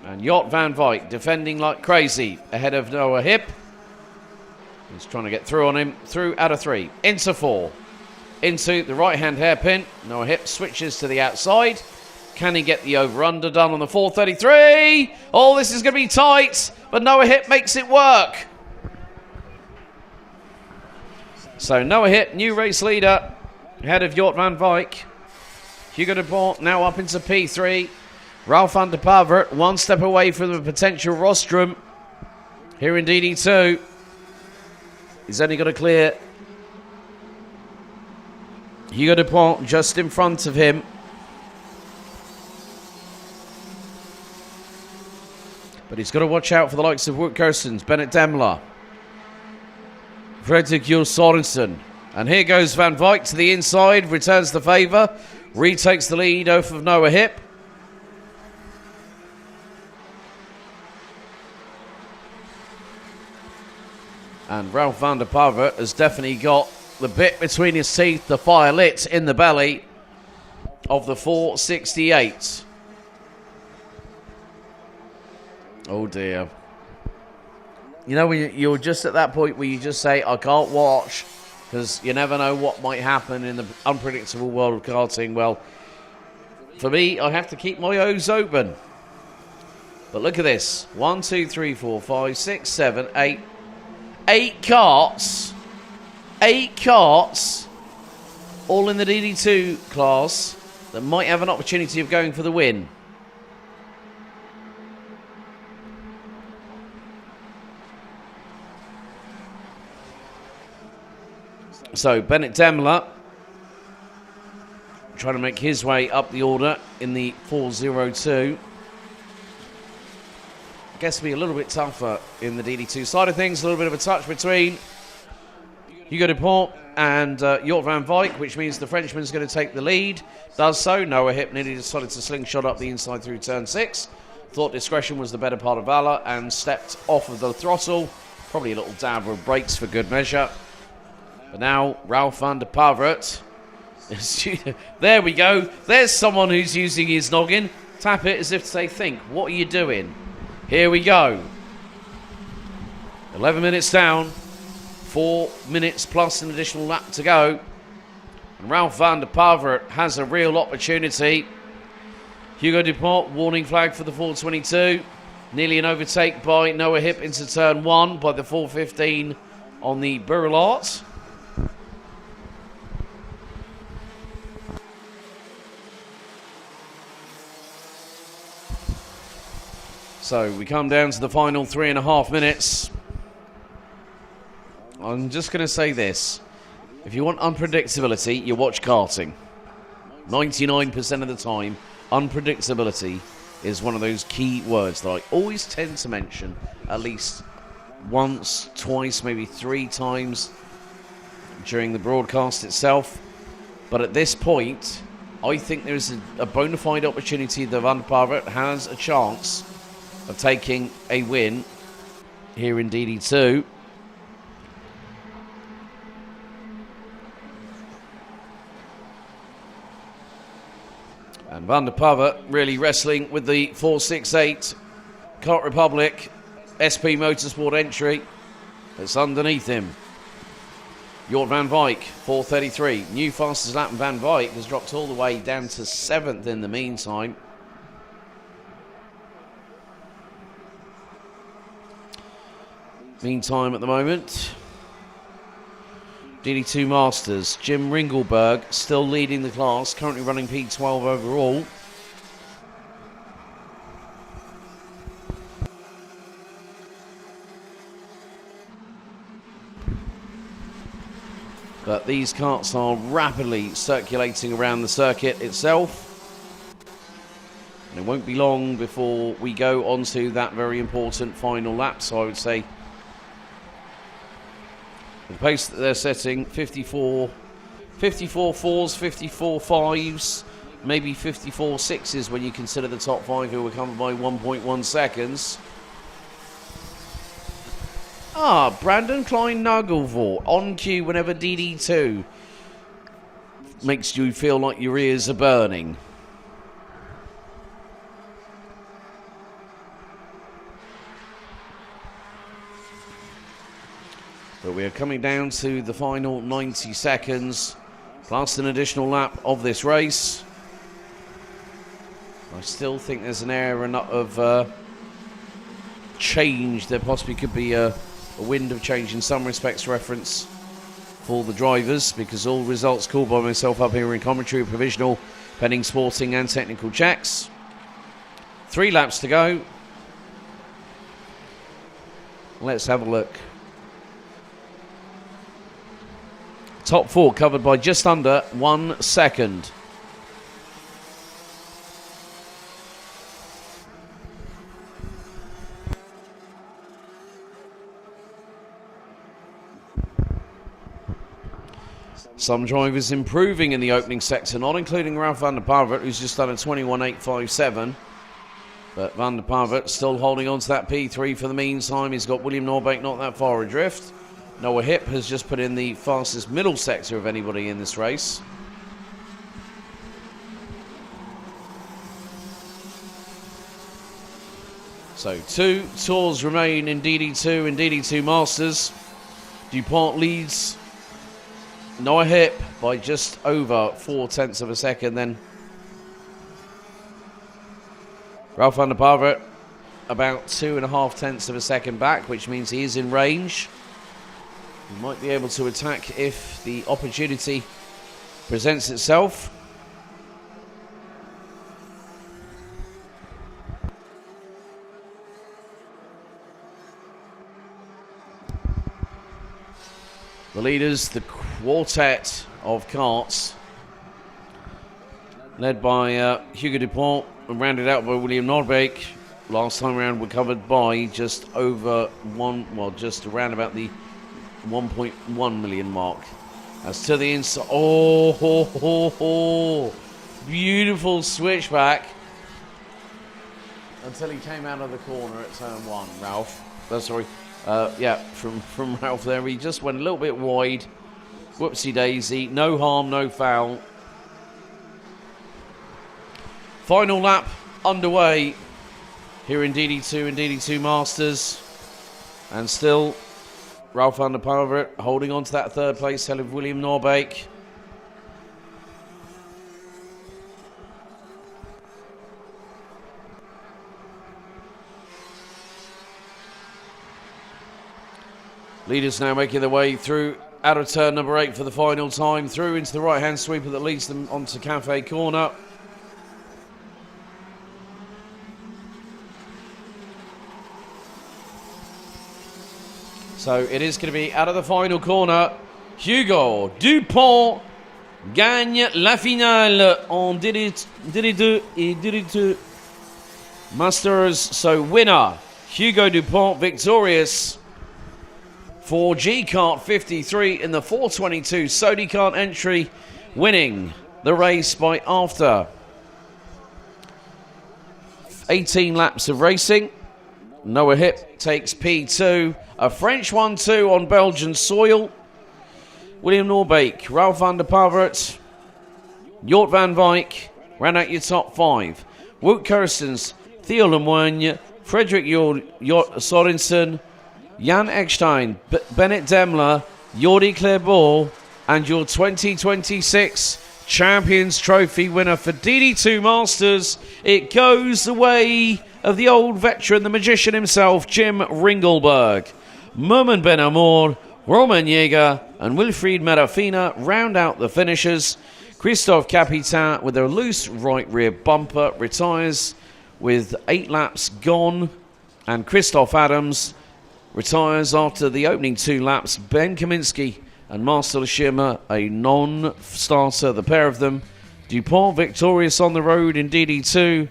And Jort van Wyk defending like crazy ahead of Noah Hip. He's trying to get through on him. Through out of 3. Into 4. Into the right-hand hairpin. Noah Hip switches to the outside. Can he get the over-under done on the 433? Oh, this is going to be tight. But Noah Hip makes it work. So Noah Hip, new race leader. Ahead of Jort van Wyk. Hugo de Pont now up into P3. Ralph van der Pavert, one step away from the potential rostrum here in DD2. He's only got to clear Hugo de Pont just in front of him. But he's got to watch out for the likes of Wout Kerstens, Bennett Demler, Fredrik Jules Sorensen. And here goes Van Wyk to the inside, returns the favour, retakes the lead off of Noah Hip. And Ralph van der Pavert has definitely got the bit between his teeth, the fire lit in the belly of the 468. Oh dear. You know, when you're just at that point where you just say, I can't watch, because you never know what might happen in the unpredictable world of karting. Well, for me, I have to keep my eyes open. But look at this. 1, 2, 3, 4, 5, 6, 7, 8. 8 karts. 8 karts. All in the DD2 class that might have an opportunity of going for the win. So Bennett Demler trying to make his way up the order in the 402. I guess it'll be a little bit tougher in the DD2 side of things. A little bit of a touch between Hugo de Pont and Jort van Wyk, which means the Frenchman's going to take the lead. Does so. Noah Hip nearly decided to slingshot up the inside through turn 6. Thought discretion was the better part of valour and stepped off of the throttle. Probably a little dab of brakes for good measure. But now, Ralph van der Pavert. There we go. There's someone who's using his noggin. Tap it as if to say, think, what are you doing? Here we go. 11 minutes down. 4 minutes plus an additional lap to go. And Ralph van der Pavert has a real opportunity. Hugo de Pont, warning flag for the 422. Nearly an overtake by Noah Hip into turn 1 by the 415 on the Burlart. So we come down to the final 3.5 minutes. I'm just going to say this. If you want unpredictability, you watch karting. 99% of the time, unpredictability is one of those key words that I always tend to mention at least once, twice, maybe 3 times during the broadcast itself. But at this point, I think there's a bona fide opportunity that Van der Pavert has a chance of taking a win here in DD2. And Van der Pavert really wrestling with the 468 Kart Republic SP Motorsport entry that's underneath him. Jort van Wyk, 433. New fastest lap, and Van Wyk has dropped all the way down to 7th in the meantime. Meantime, at the moment, DD2 Masters, Jim Ringelberg still leading the class, currently running P12 overall. But these karts are rapidly circulating around the circuit itself. And it won't be long before we go on to that very important final lap, so I would say The pace that they're setting, 54 fours, 54 fives, maybe 54 sixes when you consider the top 5 who were covered by 1.1 seconds. Brandon Klein-Nagelvort on cue whenever DD2 makes you feel like your ears are burning. But we are coming down to the final 90 seconds, plus an additional lap of this race. I still think there's an air of change. There possibly could be a wind of change in some respects reference for the drivers, because all results called by myself up here in commentary are provisional, pending sporting and technical checks. 3 laps to go. Let's have a look. Top 4 covered by just under 1 second. Some drivers improving in the opening sector, not including Ralph van der Parvet, who's just done a 21.857. But van der Parvet still holding on to that P3 for the meantime. He's got William Norbeck not that far adrift. Noah Hipp has just put in the fastest middle sector of anybody in this race. So 2 tours remain in DD2 and DD2 Masters. DuPont leads Noah Hipp by just over 0.4 of a second. Then Ralph van der Parvet about 2.5 of a second back, which means he is in range. He might be able to attack if the opportunity presents itself. The leaders, the quartet of karts, led by Hugo Dupont and rounded out by William Norbeck. Last time around were covered by just over just around about the 1.1 million mark. As to the inside, beautiful switchback until he came out of the corner at turn 1. Ralph, from Ralph there, he just went a little bit wide. Whoopsie daisy, no harm, no foul. Final lap underway here in DD2 and DD2 Masters, and still Ralph van der Parvet holding on to that 3rd place ahead of William Norbeck. Leaders now making their way through out of turn number 8 for the final time, through into the right-hand sweeper that leads them onto Cafe Corner. So it is going to be out of the final corner. Hugo Dupont gagne la finale en DD2 et DD2 Masters. So winner, Hugo Dupont, victorious for G-Kart 53 in the 422 Sodi Kart entry, winning the race by after 18 laps of racing. Noah Hipp takes P2. A French 1-2 on Belgian soil. William Norbeck, Ralph van der Parvet, Jort van Wijk ran out your top 5. Wout Kirstens, Theo Lemoyne, Frederick Sorensen, Jan Eckstein, Bennett Demler, Jordi Clairbourg, and your 2026 Champions Trophy winner for DD2 Masters. It goes the way of the old veteran, the magician himself, Jim Ringelberg. Merman Ben Amour, Roman Jäger, and Wilfried Merafina round out the finishers. Christophe Capitan, with a loose right rear bumper, retires with 8 laps gone. And Christoph Adams retires after the opening 2 laps. Ben Kaminski and Marcel Schirmer, a non-starter, the pair of them. Dupont victorious on the road in DD2.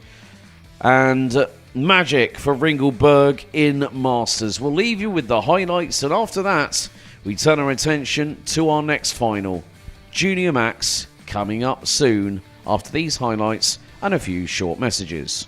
And magic for Ringelberg in Masters. We'll leave you with the highlights, and after that, we turn our attention to our next final, Junior Max, coming up soon after these highlights and a few short messages.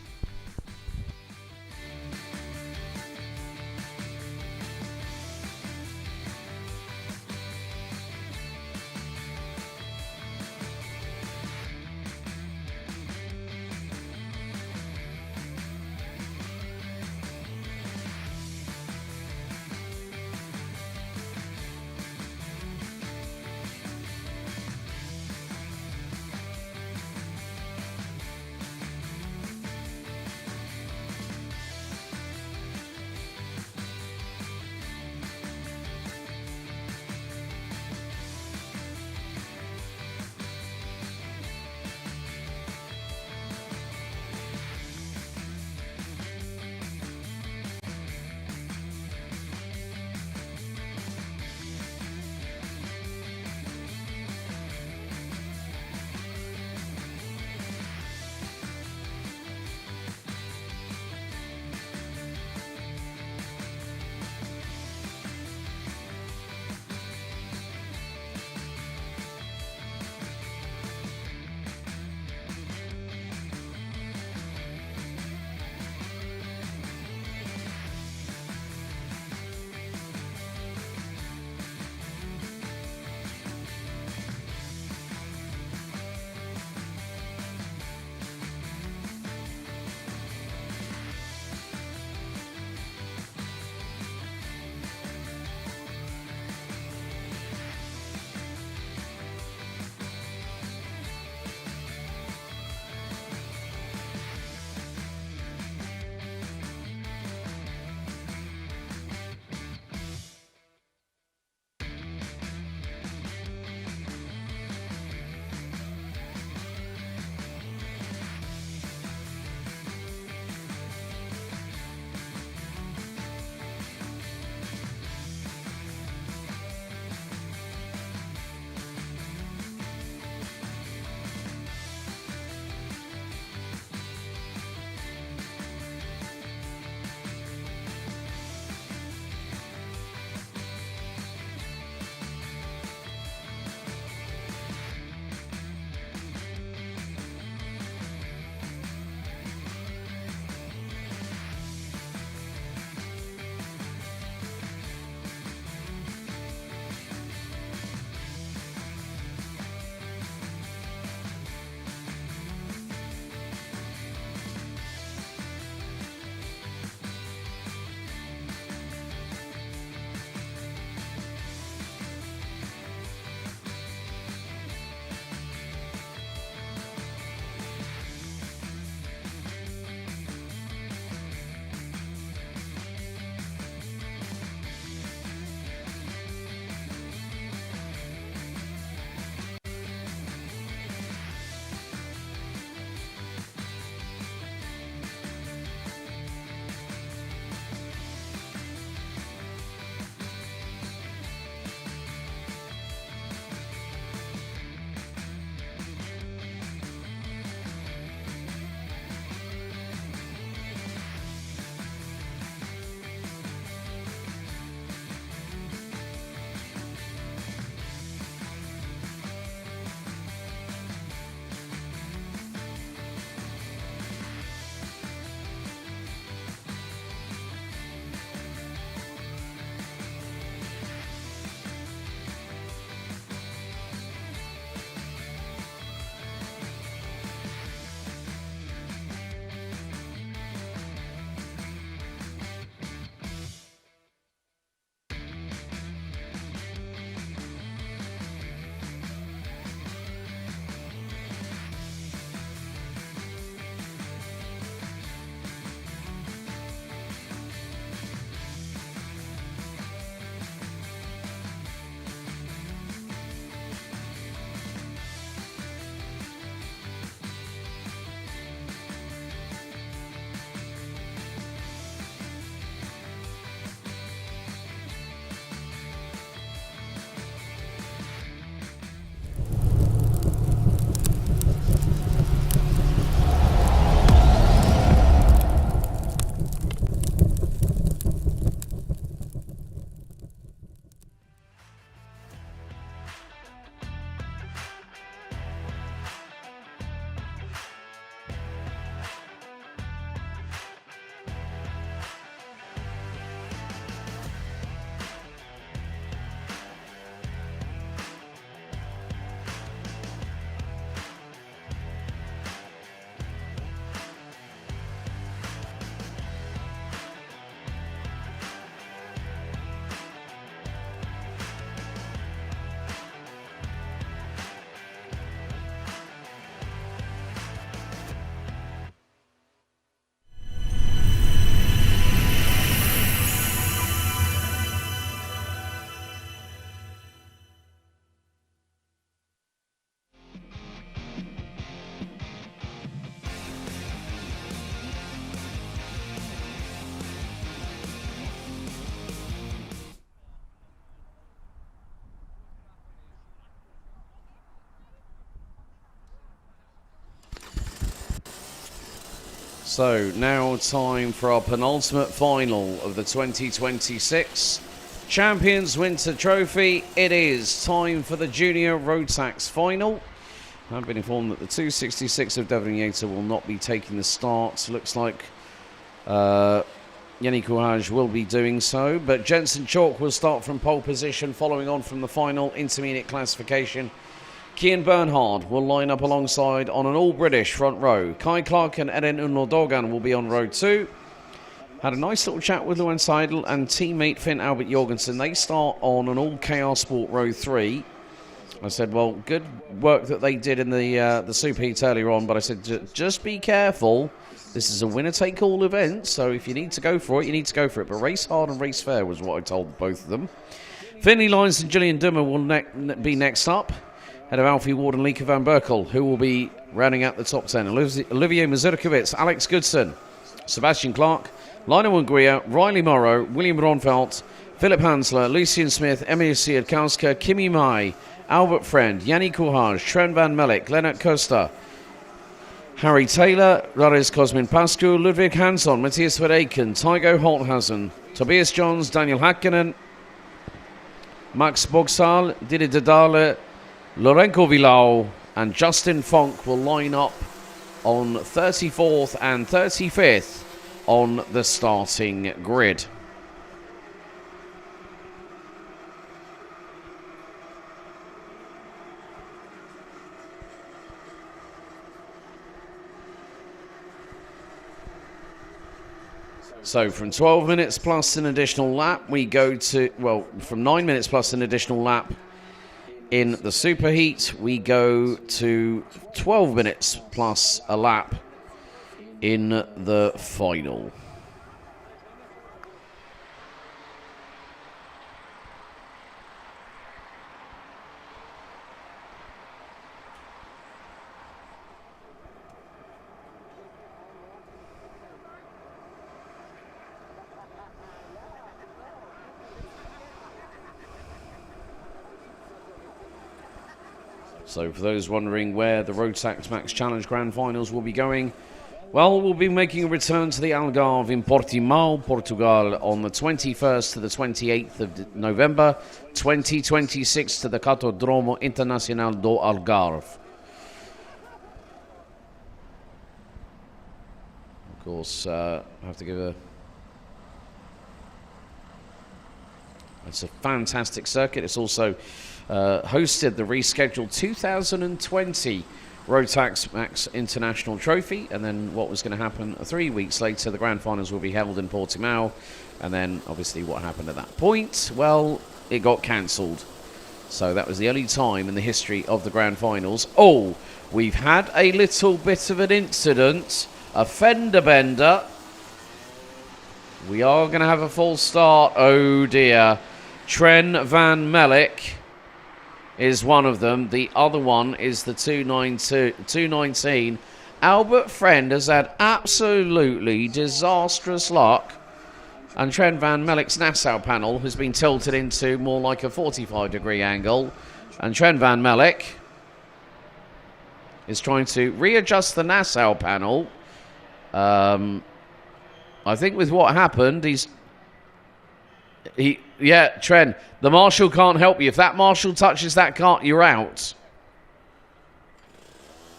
So now time for our penultimate final of the 2026 Champions Winter Trophy. It is time for the Junior Rotax final. I've been informed that the 266 of Devon Yater will not be taking the start. Looks like Yannick Courage will be doing so, but Jensen Chalk will start from pole position, following on from the final intermediate classification. Kian Bernhard will line up alongside on an all-British front row. Kai Clark and Eden Unlo-Dogan will be on row 2. Had a nice little chat with Luan Seidel and teammate Finn Albert Jorgensen. They start on an all-KR Sport row 3. I said, well, good work that they did in the Super Heat earlier on, but I said, just be careful. This is a winner-take-all event, so if you need to go for it, you need to go for it. But race hard and race fair was what I told both of them. Finley Lyons and Gillian Dummer will be next up. Head of Alfie Ward and Lieke van Berkel, who will be rounding out the top 10. Olivier Mazurkiewicz, Alex Goodson, Sebastian Clark, Lionel Ungria, Riley Morrow, William Ronfeldt, Philip Hansler, Lucien Smith, Emil Siedkowska, Kimi Mai, Albert Friend, Yannick Courage, Trent van Melk, Lennart Costa, Harry Taylor, Rares Cosmin Pascu, Ludwig Hansson, Matthias Verreken, Tygo Holthuizen, Tobias Johns, Daniel Hakkinen, Max Bogsal, Didi Dedale, Lorenko Villau and Justin Fonk will line up on 34th and 35th on the starting grid. So from 12 minutes plus an additional lap, we go to, well, from 9 minutes plus an additional lap in the Superheat, we go to 12 minutes plus a lap in the final. So for those wondering where the Rotax Max Challenge Grand Finals will be going, well, we'll be making a return to the Algarve in Portimao, Portugal on the 21st to the 28th of November 2026 to the Cartódromo Internacional do Algarve. Of course, I have to give a... It's a fantastic circuit. It's also hosted the rescheduled 2020 Rotax Max International Trophy, and then what was going to happen 3 weeks later, the Grand Finals will be held in Portimao, and then obviously what happened at that point, well, it got cancelled. So that was the only time in the history of the Grand Finals. Oh, we've had a little bit of an incident, a fender bender. We are going to have a full start. Oh dear. Trent van Melk is one of them. The other one is the 219. Albert Friend has had absolutely disastrous luck. And Trent van Melk's Nassau panel has been tilted into more like a 45-degree angle. And Trent van Melk is trying to readjust the Nassau panel. I think with what happened, yeah, Trent, the marshal can't help you. If that marshal touches that cart, you're out.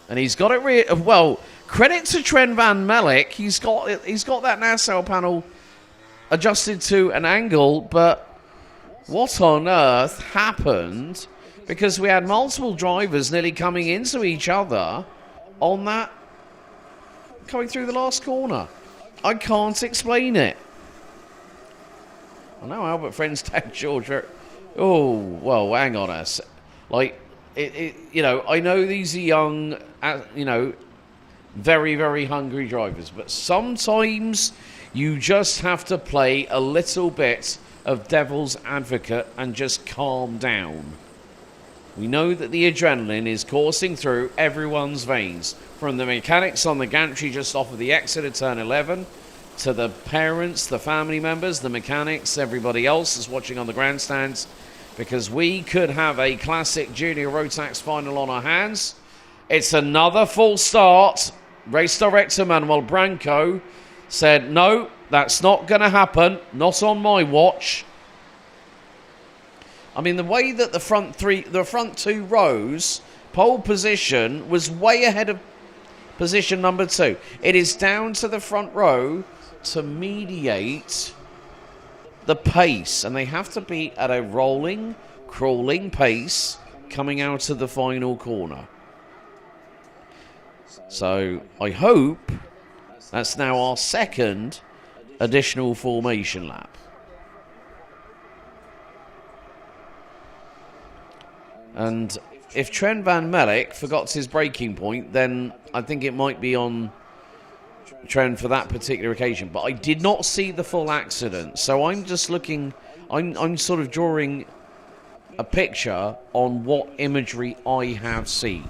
And he's got it well, credit to Trent van Melk. He's got that Nassau panel adjusted to an angle, but what on earth happened? Because we had multiple drivers nearly coming into each other on that, coming through the last corner. I can't explain it. I know Albert Friend's tag George. Oh, well, hang on a sec. Like, you know, I know these are young, you know, very, very hungry drivers, but sometimes you just have to play a little bit of devil's advocate and just calm down. We know that the adrenaline is coursing through everyone's veins, from the mechanics on the gantry just off of the exit of turn 11 to the parents, the family members, the mechanics, everybody else is watching on the grandstands, because we could have a classic junior Rotax final on our hands. It's another full start race director Manuel Branco said, no, that's not going to happen. Not on my watch. I mean, the way that the front two rows, pole position was way ahead of position number 2. It is down to the front row to mediate the pace, and they have to be at a rolling, crawling pace coming out of the final corner. So I hope that's now our second additional formation lap. And if Trent Van Melk forgot his braking point, then I think it might be on Trent for that particular occasion. But I did not see the full accident, so I'm just looking, I'm sort of drawing a picture on what imagery I have seen.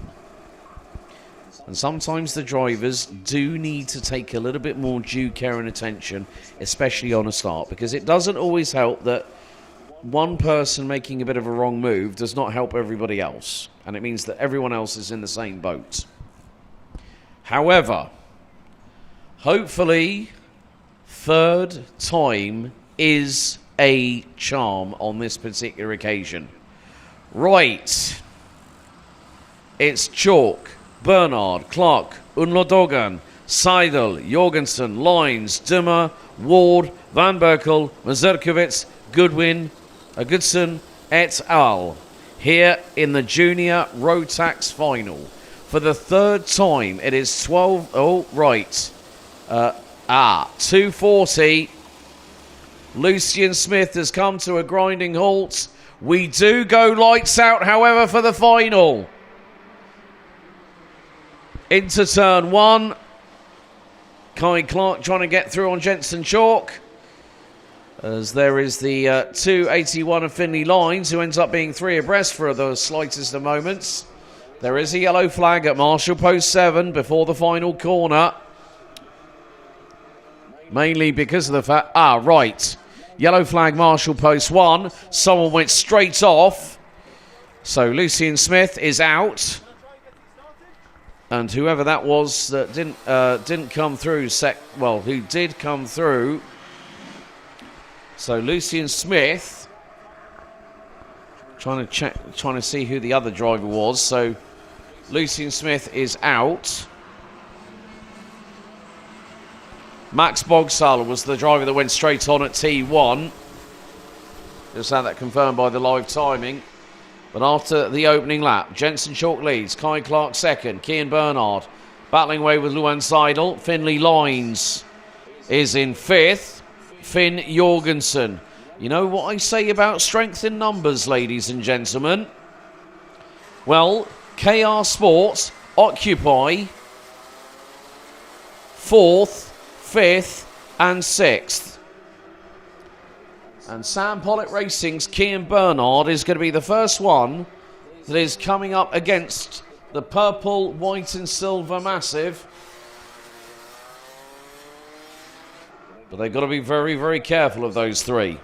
And sometimes the drivers do need to take a little bit more due care and attention, especially on a start, because it doesn't always help that one person making a bit of a wrong move does not help everybody else. And it means that everyone else is in the same boat. However, hopefully, third time is a charm on this particular occasion. Right. It's Chalk, Bernard, Clark, Unlodogan, Seidel, Jorgensen, Lines, Dummer, Ward, Van Berkel, Mazurkiewicz, Goodwin, Goodson, et al. Here in the Junior Rotax final. For the third time, it is 12... Oh, right. 240. Lucian Smith has come to a grinding halt. We do go lights out, however, for the final. Into turn 1. Kai Clark trying to get through on Jensen Chalk. As there is the 281 of Finley Lines, who ends up being 3 abreast for the slightest of moments. There is a yellow flag at Marshall Post 7 before the final corner. Mainly because of the fact... right. Yellow flag Marshall Post 1. Someone went straight off. So Lucian Smith is out. And whoever that was that didn't come through... who did come through... So Lucian Smith, trying to see who the other driver was. So Lucian Smith is out. Max Bogsall was the driver that went straight on at T1. Just had that confirmed by the live timing. But after the opening lap, Jensen Chalk leads, Kai Clark second, Kian Bernard battling away with Luan Seidel. Finley Lines is in 5th. Finn Jorgensen. You know what I say about strength in numbers, ladies and gentlemen? Well, KR Sports occupy 4th, 5th and 6th. And Sam Pollitt Racing's Kian Bernard is going to be the first one that is coming up against the purple, white and silver massive. But they've got to be very, very careful of those 3.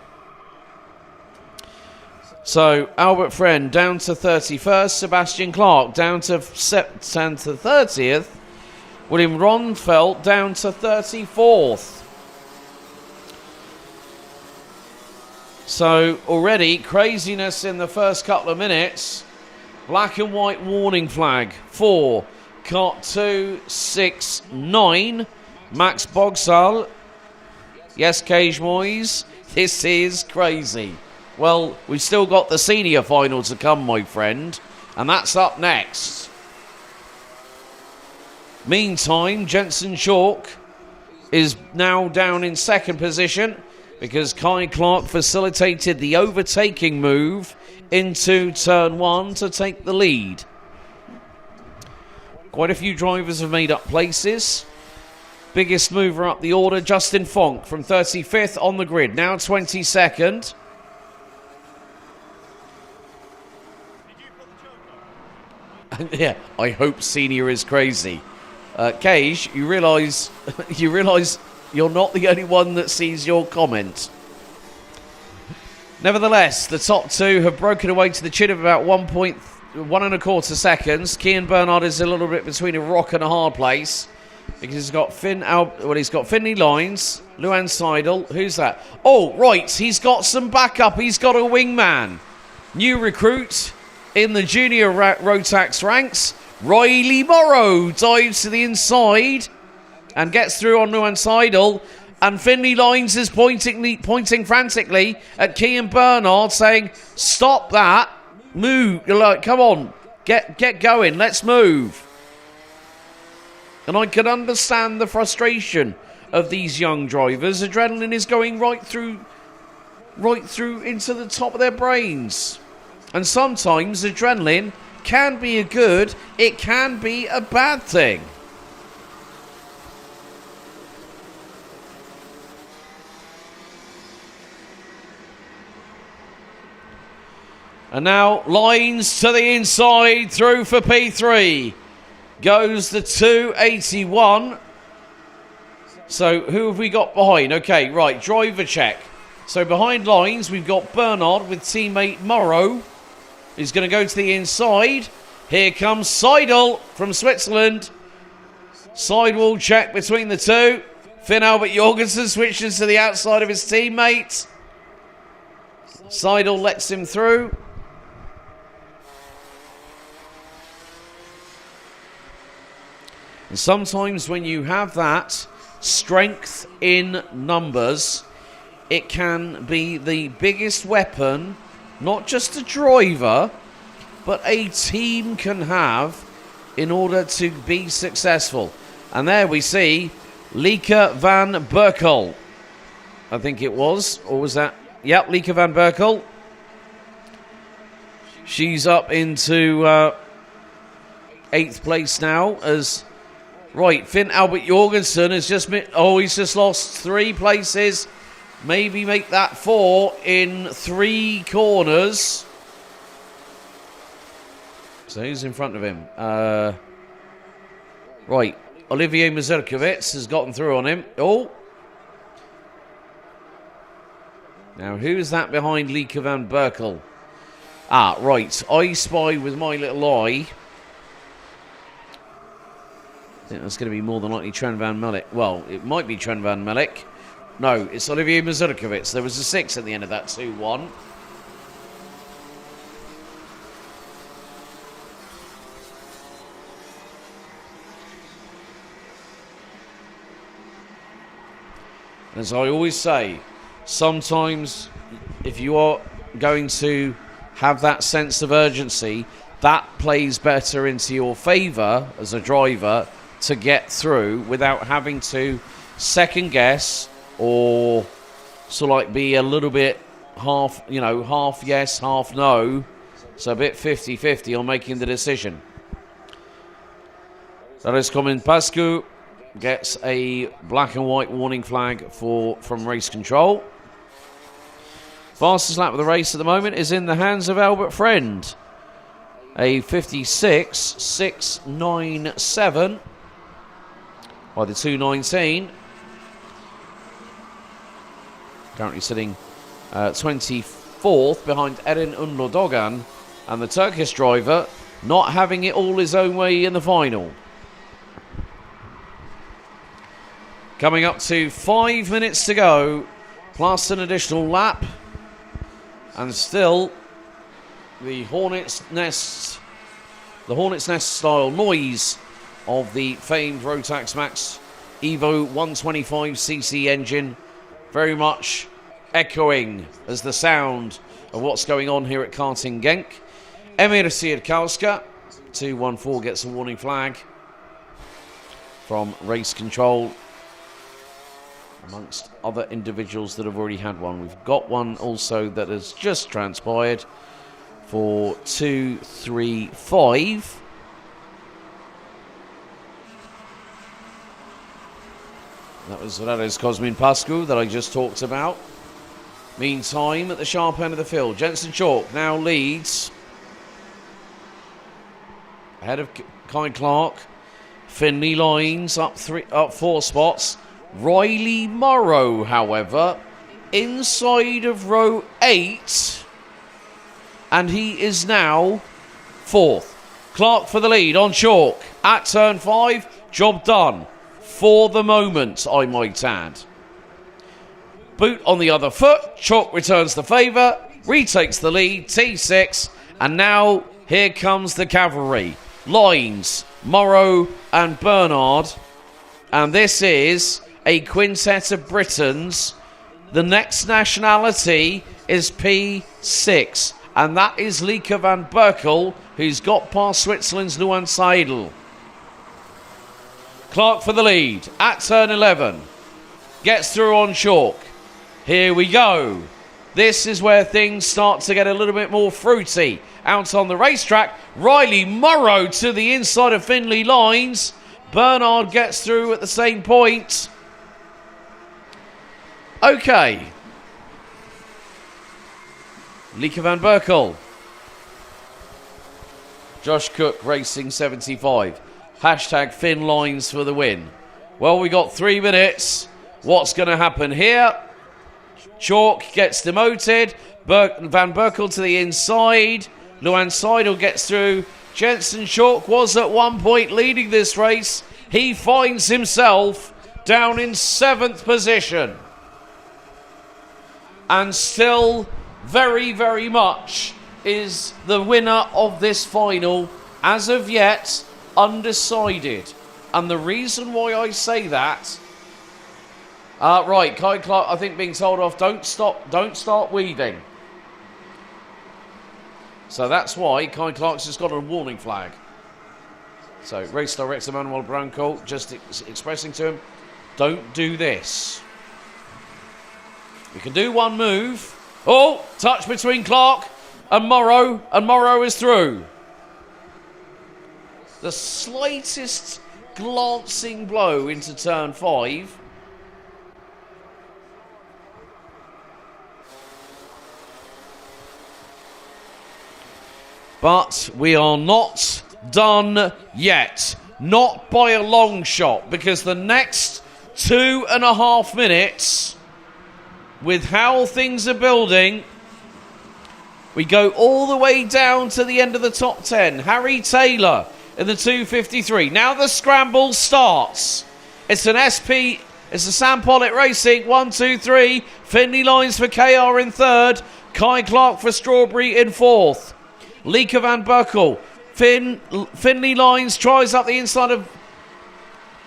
So, Albert Friend down to 31st. Sebastian Clark down to 30th. William Ronfelt down to 34th. So, already craziness in the first couple of minutes. Black and white warning flag for Cart 269. Max Bogsall. Yes, Cage Moyes, this is crazy. Well, we've still got the senior final to come, my friend, and that's up next. Meantime, Jensen Chalk is now down in 2nd position because Kai Clark facilitated the overtaking move into turn 1 to take the lead. Quite a few drivers have made up places. Biggest mover up the order, Justin Fonk from 35th on the grid, now 22nd. Yeah, I hope senior is crazy. Cage, you realise you're not the only one that sees your comment. Nevertheless, the top 2 have broken away to the tune of about 1.125 seconds. Kian Bernard is a little bit between a rock and a hard place. Because he's got he's got Finley Lines, Luan Seidel. Who's that? Oh, right. He's got some backup. He's got a wingman. New recruit in the junior Rotax ranks. Riley Morrow dives to the inside and gets through on Luan Seidel. And Finley Lines is pointing frantically at Kean Bernard, saying, "Stop that! Move! Like, come on, get going. Let's move." And I can understand the frustration of these young drivers. Adrenaline is going right through into the top of their brains. And sometimes adrenaline can be a good, it can be a bad thing. And now Lines to the inside, through for P3. Goes the 281. So who have we got behind? Okay, right, driver check. So behind Lines, we've got Bernard with teammate Morrow. He's going to go to the inside. Here comes Seidel from Switzerland. Sidewall check between the two. Finn Albert Jorgensen switches to the outside of his teammate. Seidel lets him through. And sometimes when you have that strength in numbers, it can be the biggest weapon, not just a driver, but a team can have in order to be successful. And there we see Lieke van Berkel. I think it was, or was that? Yep, Lieke van Berkel. She's up into 8th place now as... Right, Finn Albert Jorgensen has just... he's just lost 3 places. Maybe make that 4 in 3 corners. So who's in front of him? Right, Olivier Mazurkiewicz has gotten through on him. Oh. Now, who's that behind Lieke van Berkel? Ah, right. I spy with my little eye. I think that's going to be more than likely Tran van Melk. Well, it might be Tran van Melk. No, it's Olivier Mazurkiewicz. There was a 6 at the end of that 2-1. As I always say, sometimes if you are going to have that sense of urgency, that plays better into your favour as a driver to get through without having to second guess or sort of like be a little bit half yes, half no. So a bit 50-50 on making the decision. That is Comin Pascu. Gets a black and white warning flag from race control. Fastest lap of the race at the moment is in the hands of Albert Friend. A 56.697 by the 219. Currently sitting 24th behind Erin Unlodogan, and the Turkish driver not having it all his own way in the final. Coming up to 5 minutes to go, plus an additional lap, and still the Hornet's Nest style noise of the famed Rotax Max Evo 125cc engine very much echoing as the sound of what's going on here at Karting Genk. Emir Siedkowska, 214, gets a warning flag from race control, amongst other individuals that have already had one. We've got one also that has just transpired for 235. That is Cosmin Pascu that I just talked about. Meantime, at the sharp end of the field, Jensen Chalk now leads ahead of Kai Clark. Finley Lines up 4 spots. Riley Morrow, however, inside of row 8, and he is now 4th. Clark for the lead on Chalk at turn 5. Job done. for the moment, I might add. Boot on the other foot. Chalk returns the favour, retakes the lead, T6, and now here comes the cavalry. Lines, Morrow and Bernard, and this is a quintet of Britons. The next nationality is P6, and that is Lieke van Berkel, who's got past Switzerland's Luan Seidel. Clark for the lead at turn 11. Gets through on chalk. Here we go. This is where things start to get a little bit more fruity. Out on the racetrack, Riley Morrow to the inside of Finley Lines. Bernard gets through at the same point. Okay. Lieke van Berkel. Josh Cook Racing 75. Hashtag Finn Lines for the win. Well, we got 3 minutes. What's going to happen here? Chalk gets demoted. Van Berkel to the inside. Luan Seidel gets through. Jensen Chalk was at one point leading this race. He finds himself down in 7th position. And still very, very much is the winner of this final, as of yet, undecided. And the reason why I say that... right, Kai Clark, I think, being told off, don't start weaving. So that's why Kai Clark's just got a warning flag. So race director Manuel Branco just expressing to him, don't do this. We can do one move. Oh, touch between Clark and Morrow is through. The slightest glancing blow into turn 5. But we are not done yet. Not by a long shot, because the next 2.5 minutes, with how things are building, we go all the way down to the end of the top 10. Harry Taylor in the 253. Now the scramble starts. It's an SP, it's a Sam Pollitt Racing, 1, 2, 3. Finley Lines for KR in 3rd. Kai Clark for Strawberry in 4th. Lieke van Berkel. Finley Lines tries up the inside of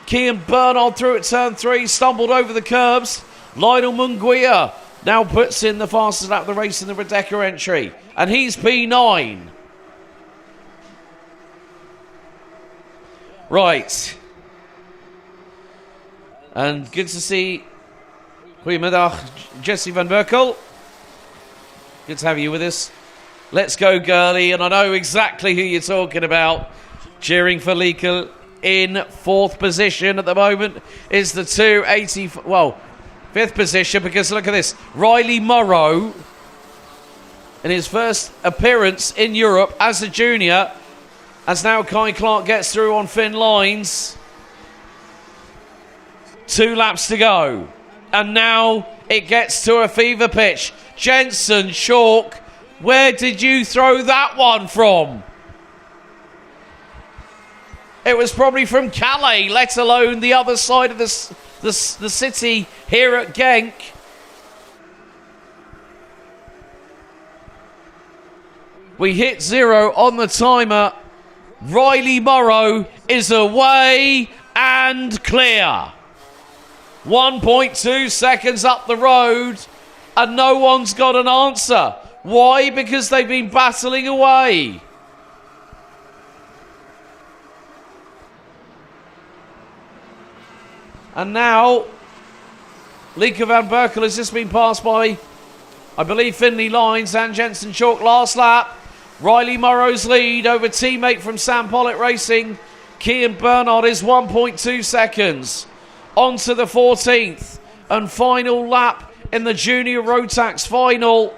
Kian Bernard through at turn 3. Stumbled over the curbs. Lionel Munguia now puts in the fastest lap of the race in the Redeka entry. And he's P9. Right. And good to see Goedemiddag, Jesse van Berkel. Good to have you with us. Let's go, girlie. And I know exactly who you're talking about. Cheering for Lieke in 4th position at the moment is the 280. Well, 5th position, because look at this. Riley Morrow, in his first appearance in Europe as a junior, as now Kai Clark gets through on Finn Lines. 2 laps to go. And now it gets to a fever pitch. Jensen Chalk, where did you throw that one from? It was probably from Calais, let alone the other side of the city here at Genk. We hit 0 on the timer. Riley Morrow is away and clear. 1.2 seconds up the road, and no one's got an answer. Why? Because they've been battling away. And now, Lieke van Berkel has just been passed by, I believe, Finley Lines and Jensen Chalk last lap. Riley Morrow's lead over teammate from Sam Pollitt Racing, Kian Bernard, is 1.2 seconds. On to the 14th and final lap in the Junior Rotax final.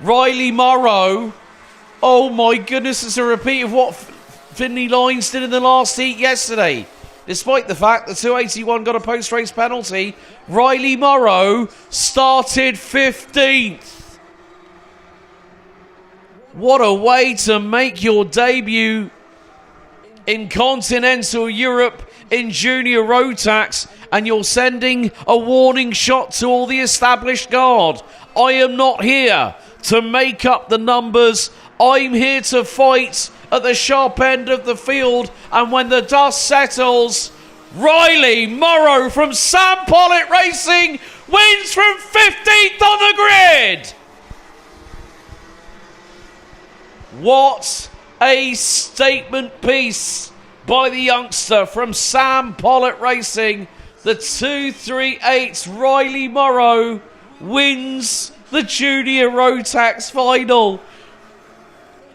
Riley Morrow, oh my goodness, it's a repeat of what Finley Lines did in the last heat yesterday. Despite the fact the 281 got a post-race penalty, Riley Morrow started 15th. What a way to make your debut in continental Europe in junior Rotax, and you're sending a warning shot to all the established guard. I am not here to make up the numbers. I'm here to fight at the sharp end of the field, and when the dust settles, Riley Morrow from Sam Pollitt Racing wins from 15th on the grid. What a statement piece by the youngster from Sam Pollitt Racing. The 238's Riley Morrow wins the junior Rotax final.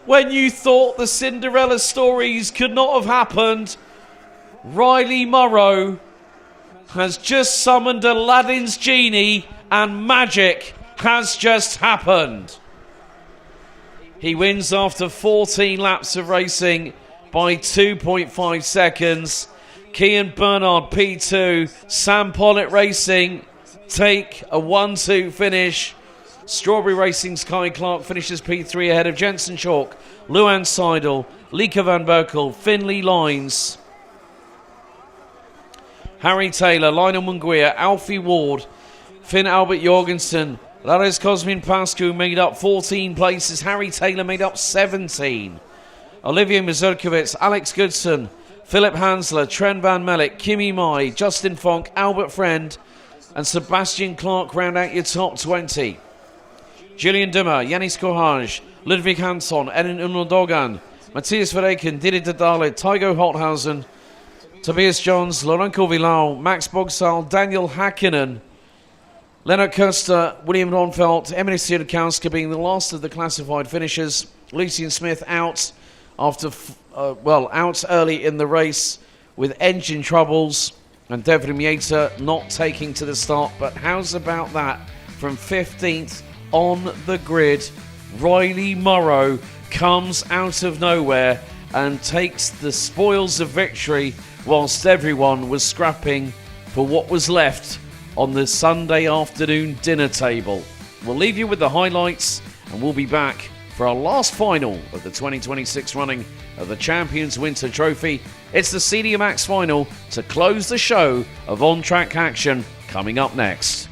When you thought the Cinderella stories could not have happened, Riley Morrow has just summoned Aladdin's genie and magic has just happened. He wins after 14 laps of racing by 2.5 seconds. Kian Bernard P2, Sam Pollitt Racing take a 1-2 finish. Strawberry Racing's Kai Clark finishes P3 ahead of Jensen Chalk, Luan Seidel, Lika Van Berkel, Finley Lines, Harry Taylor, Lionel Munguia, Alfie Ward, Finn Albert Jorgensen, Lares Cosmin Pascu made up 14 places. Harry Taylor made up 17. Olivier Mazurkiewicz, Alex Goodson, Philip Hansler, Tren Van Mellick, Kimi Mai, Justin Fonk, Albert Friend, and Sebastian Clark round out your top 20. Julian Dummer, Yanis Kohaj, Ludwig Hansson, Erin Unoldogan, Matthias Verreken, Didi Dadale, Tygo Holthausen, Tobias Johns, Laurent Corvillau, Max Bogsal, Daniel Hakkinen, Leonard Koester, William Ronfeldt, Emily Sierkowska being the last of the classified finishers. Lucian Smith out after, out early in the race with engine troubles, and Devin Mieta not taking to the start. But how's about that? From 15th on the grid, Riley Morrow comes out of nowhere and takes the spoils of victory whilst everyone was scrapping for what was left on the Sunday afternoon dinner table. We'll leave you with the highlights and we'll be back for our last final of the 2026 running of the Champions Winter Trophy. It's the Senior Max final to close the show of on-track action coming up next.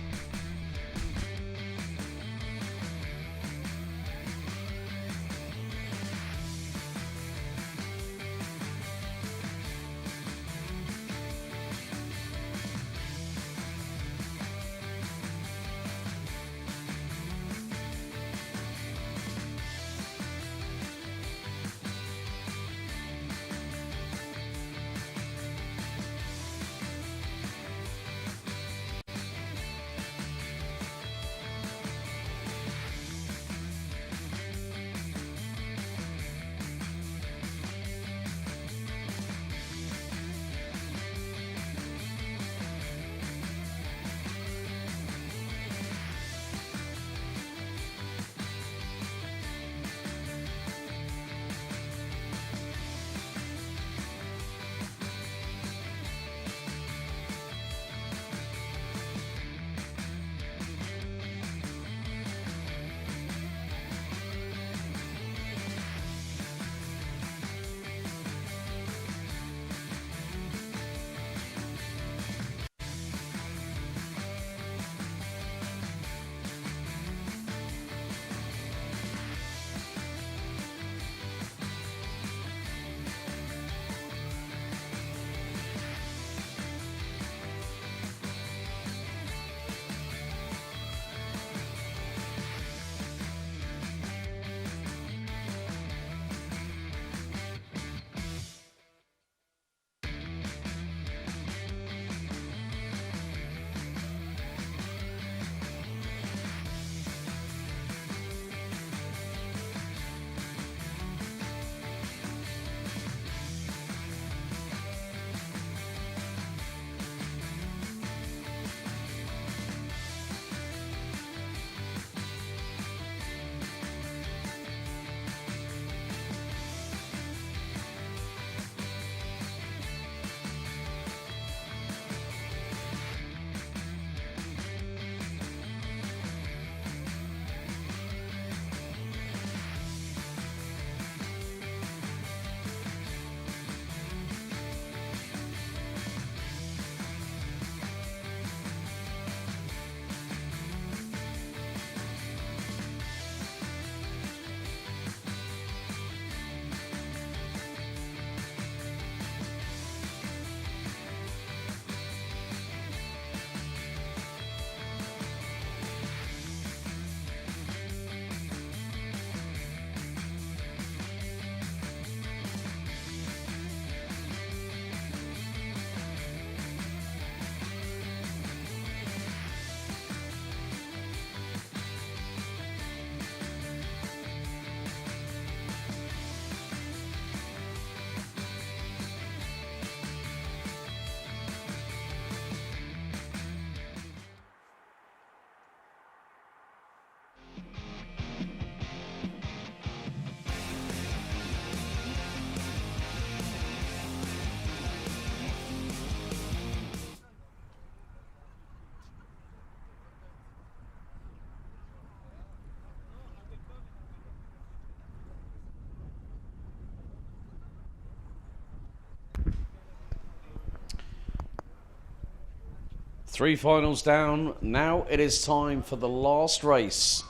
3 finals down. Now it is time for the last race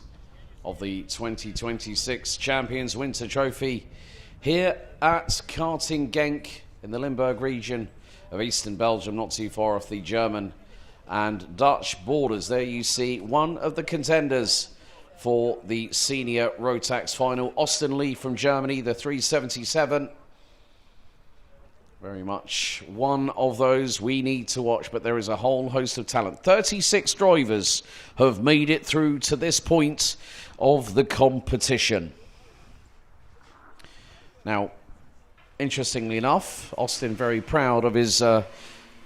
of the 2026 Champions Winter Trophy here at Karting Genk in the Limburg region of eastern Belgium, not too far off the German and Dutch borders. There you see one of the contenders for the senior Rotax final, Austin Lee from Germany, the 377. Very much one of those we need to watch, but there is a whole host of talent. 36 drivers have made it through to this point of the competition. Now, interestingly enough, Austin very proud of his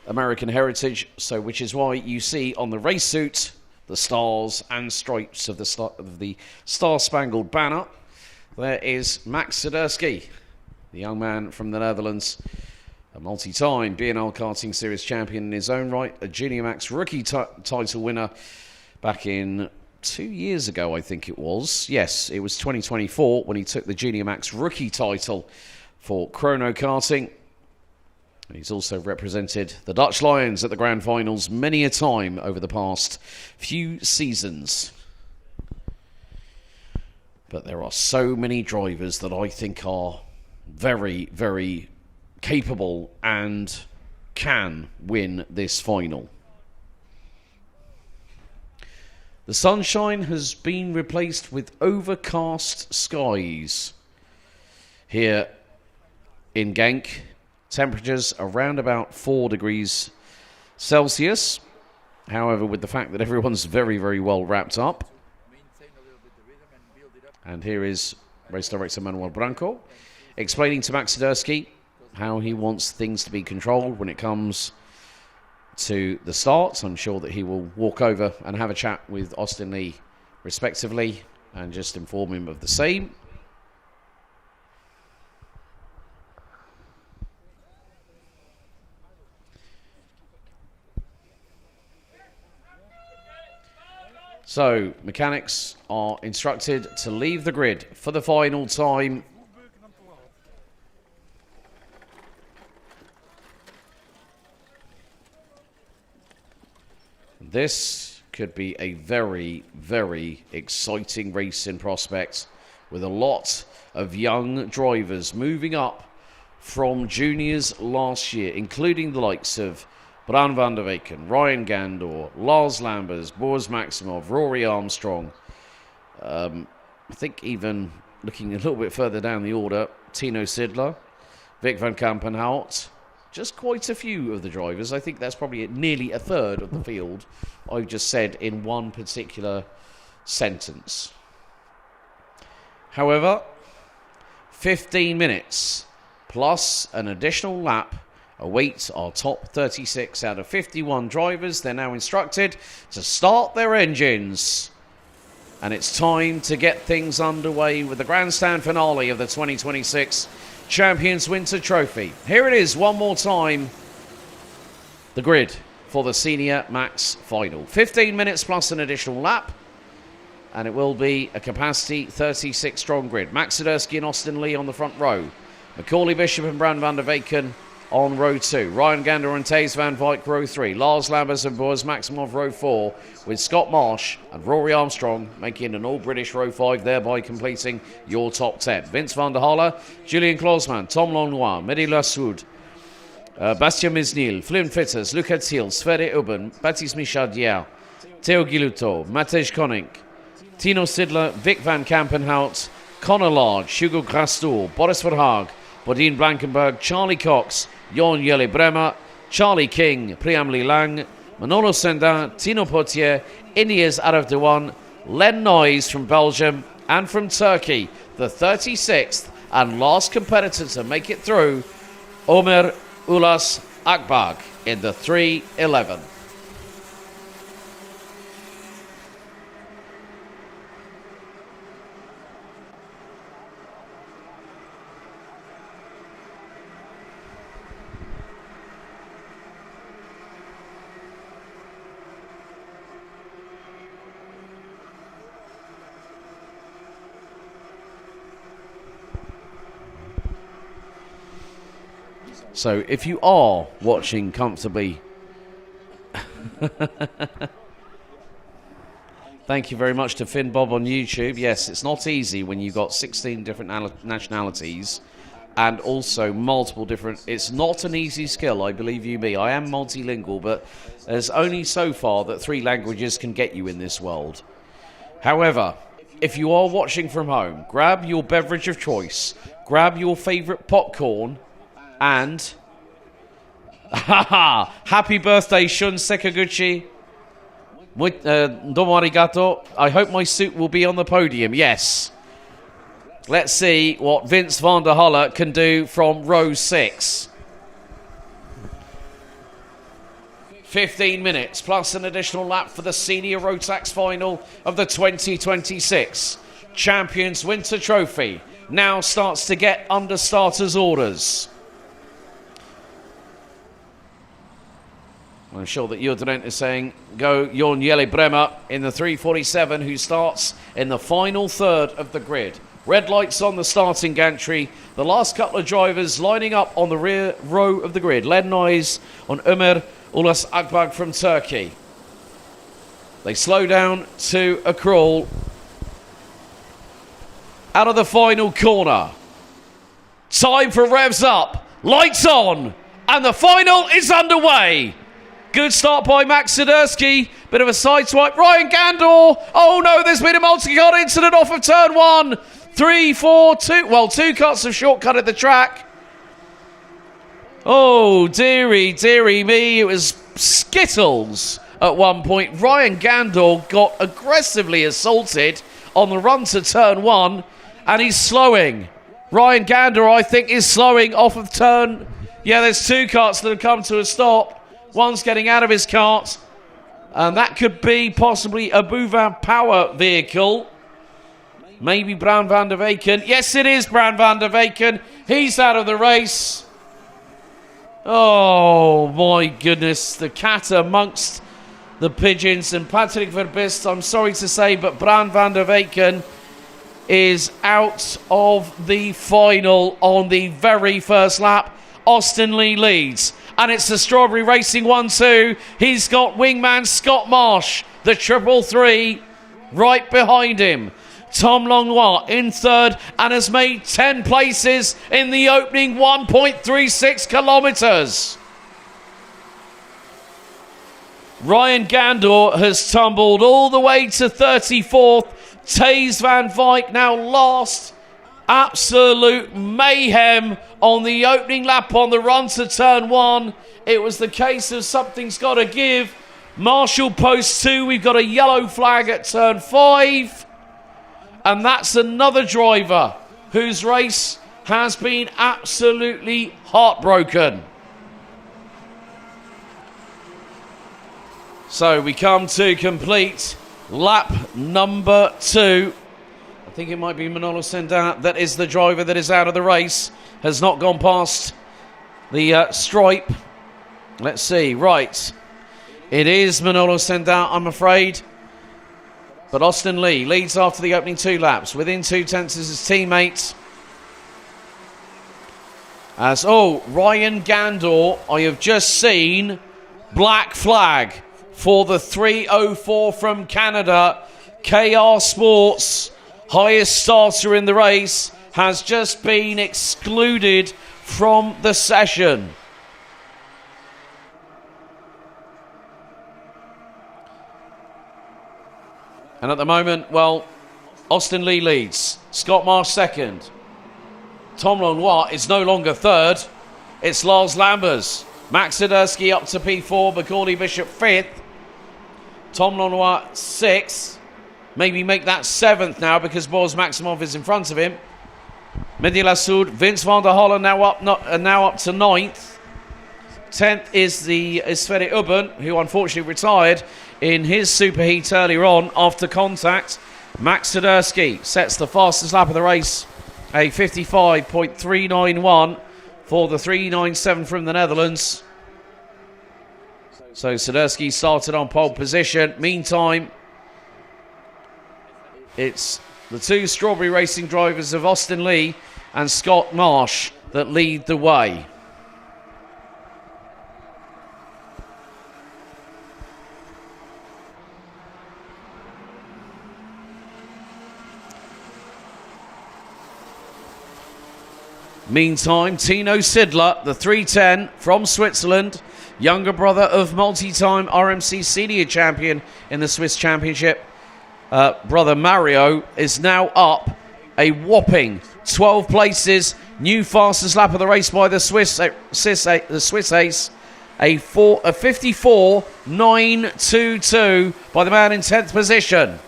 American heritage, which is why you see on the race suit the stars and stripes of the Star-Spangled Banner. There is Max Swiderski, the young man from the Netherlands, a multi-time B&L Karting Series champion in his own right, a Junior Max rookie title winner back in 2 years ago, I think it was. Yes, it was 2024 when he took the Junior Max rookie title for Chrono Karting. And he's also represented the Dutch Lions at the Grand Finals many a time over the past few seasons. But there are so many drivers that I think are very, very capable and can win this final. The sunshine has been replaced with overcast skies here in Genk. Temperatures around about 4 degrees Celsius. However, with the fact that everyone's very, very well wrapped up. And here is race director Manuel Branco explaining to Max Swiderski how he wants things to be controlled when it comes to the start. I'm sure that he will walk over and have a chat with Austin Lee respectively and just inform him of the same. So, mechanics are instructed to leave the grid for the final time. This could be a very, very exciting race in prospect with a lot of young drivers moving up from juniors last year, including the likes of Bran van der Weken, Ryan Gandor, Lars Lambers, Boris Maximov, Rory Armstrong. I think even looking a little bit further down the order, Tino Sidler, Vic van Kampenhout. Just quite a few of the drivers. I think that's probably nearly a third of the field I've just said in one particular sentence. However, 15 minutes plus an additional lap await our top 36 out of 51 drivers. They're now instructed to start their engines. And it's time to get things underway with the grandstand finale of the 2026 Champions Winter Trophy. Here it is one more time. The grid for the Senior Max Final. 15 minutes plus an additional lap. And it will be a capacity 36 strong grid. Max Swiderski and Austin Lee on the front row. Macaulay Bishop and Bran van der Weken on row 2. Ryan Gander and Taze van Wyk row 3. Lars Lambers and Boris Maximov row 4. With Scott Marsh and Rory Armstrong making an all-British row 5, thereby completing your top 10. Vince van der Halle, Julian Klausman, Tom Langlois, Mehdi Lassoud, Bastien Misnil, Flynn Fitters, Luca Thiel, Sverre Ubben, Baptiste Michadier, Theo Giluto, Matej Koning, Tino Sidler, Vic van Kampenhout, Connor Large, Hugo Grastour, Boris Verhaag, Bodine Blankenberg, Charlie Cox, Jon Jelle Bremer, Charlie King, Priam Lee Lang, Manolo Sendin, Tino Potier, Inias Arevdewan, Len Noyes from Belgium, and from Turkey, the 36th and last competitor to make it through, Omer Ulas Akbag in the 311. So if you are watching comfortably Thank you very much to Finn Bob on YouTube. Yes, it's not easy when you've got 16 different nationalities and also multiple different... It's not an easy skill, I believe you me. I am multilingual, but there's only so far that 3 languages can get you in this world. However, if you are watching from home, grab your beverage of choice, grab your favourite popcorn, and... Happy birthday, Shun Sekaguchi. Domo arigato. I hope my suit will be on the podium. Yes. Let's see what Vince van der Halle can do from row 6. 15 minutes plus an additional lap for the senior Rotax final of the 2026 Champions Winter Trophy. Now starts to get under starters' orders. I'm sure that Jordant is saying, go Jon Jelle Bremer in the 347, who starts in the final third of the grid. Red lights on the starting gantry. The last couple of drivers lining up on the rear row of the grid. Leaden eyes on Ömer Ulas Akbag from Turkey. They slow down to a crawl. Out of the final corner. Time for revs up. Lights on. And the final is underway. Good start by Max Siderski. Bit of a side swipe. Ryan Gandor. Oh no, there's been a multi-cut incident off of turn 1. 3, 4, 2. Well, 2 cuts have shortcutted the track. Oh, dearie, dearie me. It was Skittles at one point. Ryan Gandor got aggressively assaulted on the run to turn 1. And he's slowing. Ryan Gandor, I think, is slowing off of turn... Yeah, there's 2 carts that have come to a stop. One's getting out of his cart. And that could be possibly a Bouvin power vehicle. Maybe Bran van der Weyken. Yes, it is Bran van der Weyken. He's out of the race. Oh, my goodness. The cat amongst the pigeons. And Patrick Verbist, I'm sorry to say, but Bran van der Weyken is out of the final on the very first lap. Austin Lee leads. And it's the Strawberry Racing 1-2. He's got wingman Scott Marsh, the 333, right behind him. Tom Langlois in third and has made 10 places in the opening 1.36 kilometres. Ryan Gandor has tumbled all the way to 34th. Taze van Wyk now last. Absolute mayhem on the opening lap on the run to turn 1. It was the case of something's got to give. Marshall post 2. We've got a yellow flag at turn 5. And that's another driver whose race has been absolutely heartbroken. So we come to complete lap number 2. I think it might be Manolo Sendat. That is the driver that is out of the race. Has not gone past the stripe. Let's see. Right. It is Manolo Sendat, I'm afraid. But Austin Lee leads after the opening 2 laps. Within 2 tenths is his teammate. As, Ryan Gandor, I have just seen black flag for the 304 from Canada. KR Sports, highest starter in the race, has just been excluded from the session. And at the moment, well, Austin Lee leads. Scott Marsh second. Tom Langlois is no longer third. It's Lars Lambers. Max Siderski up to P4. Macaulay Bishop 5th. Tom Langlois 6th. Maybe make that 7th now because Boris Maximov is in front of him. Mehdi Lassoud. Vince van der Halle now up to 9th. 10th is the Sverre Ubben, who unfortunately retired in his superheat earlier on after contact. Max Siderski sets the fastest lap of the race, a 55.391 for the 397 from the Netherlands. So Siderski started on pole position. Meantime, it's the 2 Strawberry Racing drivers of Austin Lee and Scott Marsh that lead the way. Meantime, Tino Sidler, the 310 from Switzerland, younger brother of multi-time RMC senior champion in the Swiss Championship, brother Mario, is now up a whopping 12 places. New fastest lap of the race by the Swiss ace. A 54.922 by the man in 10th position.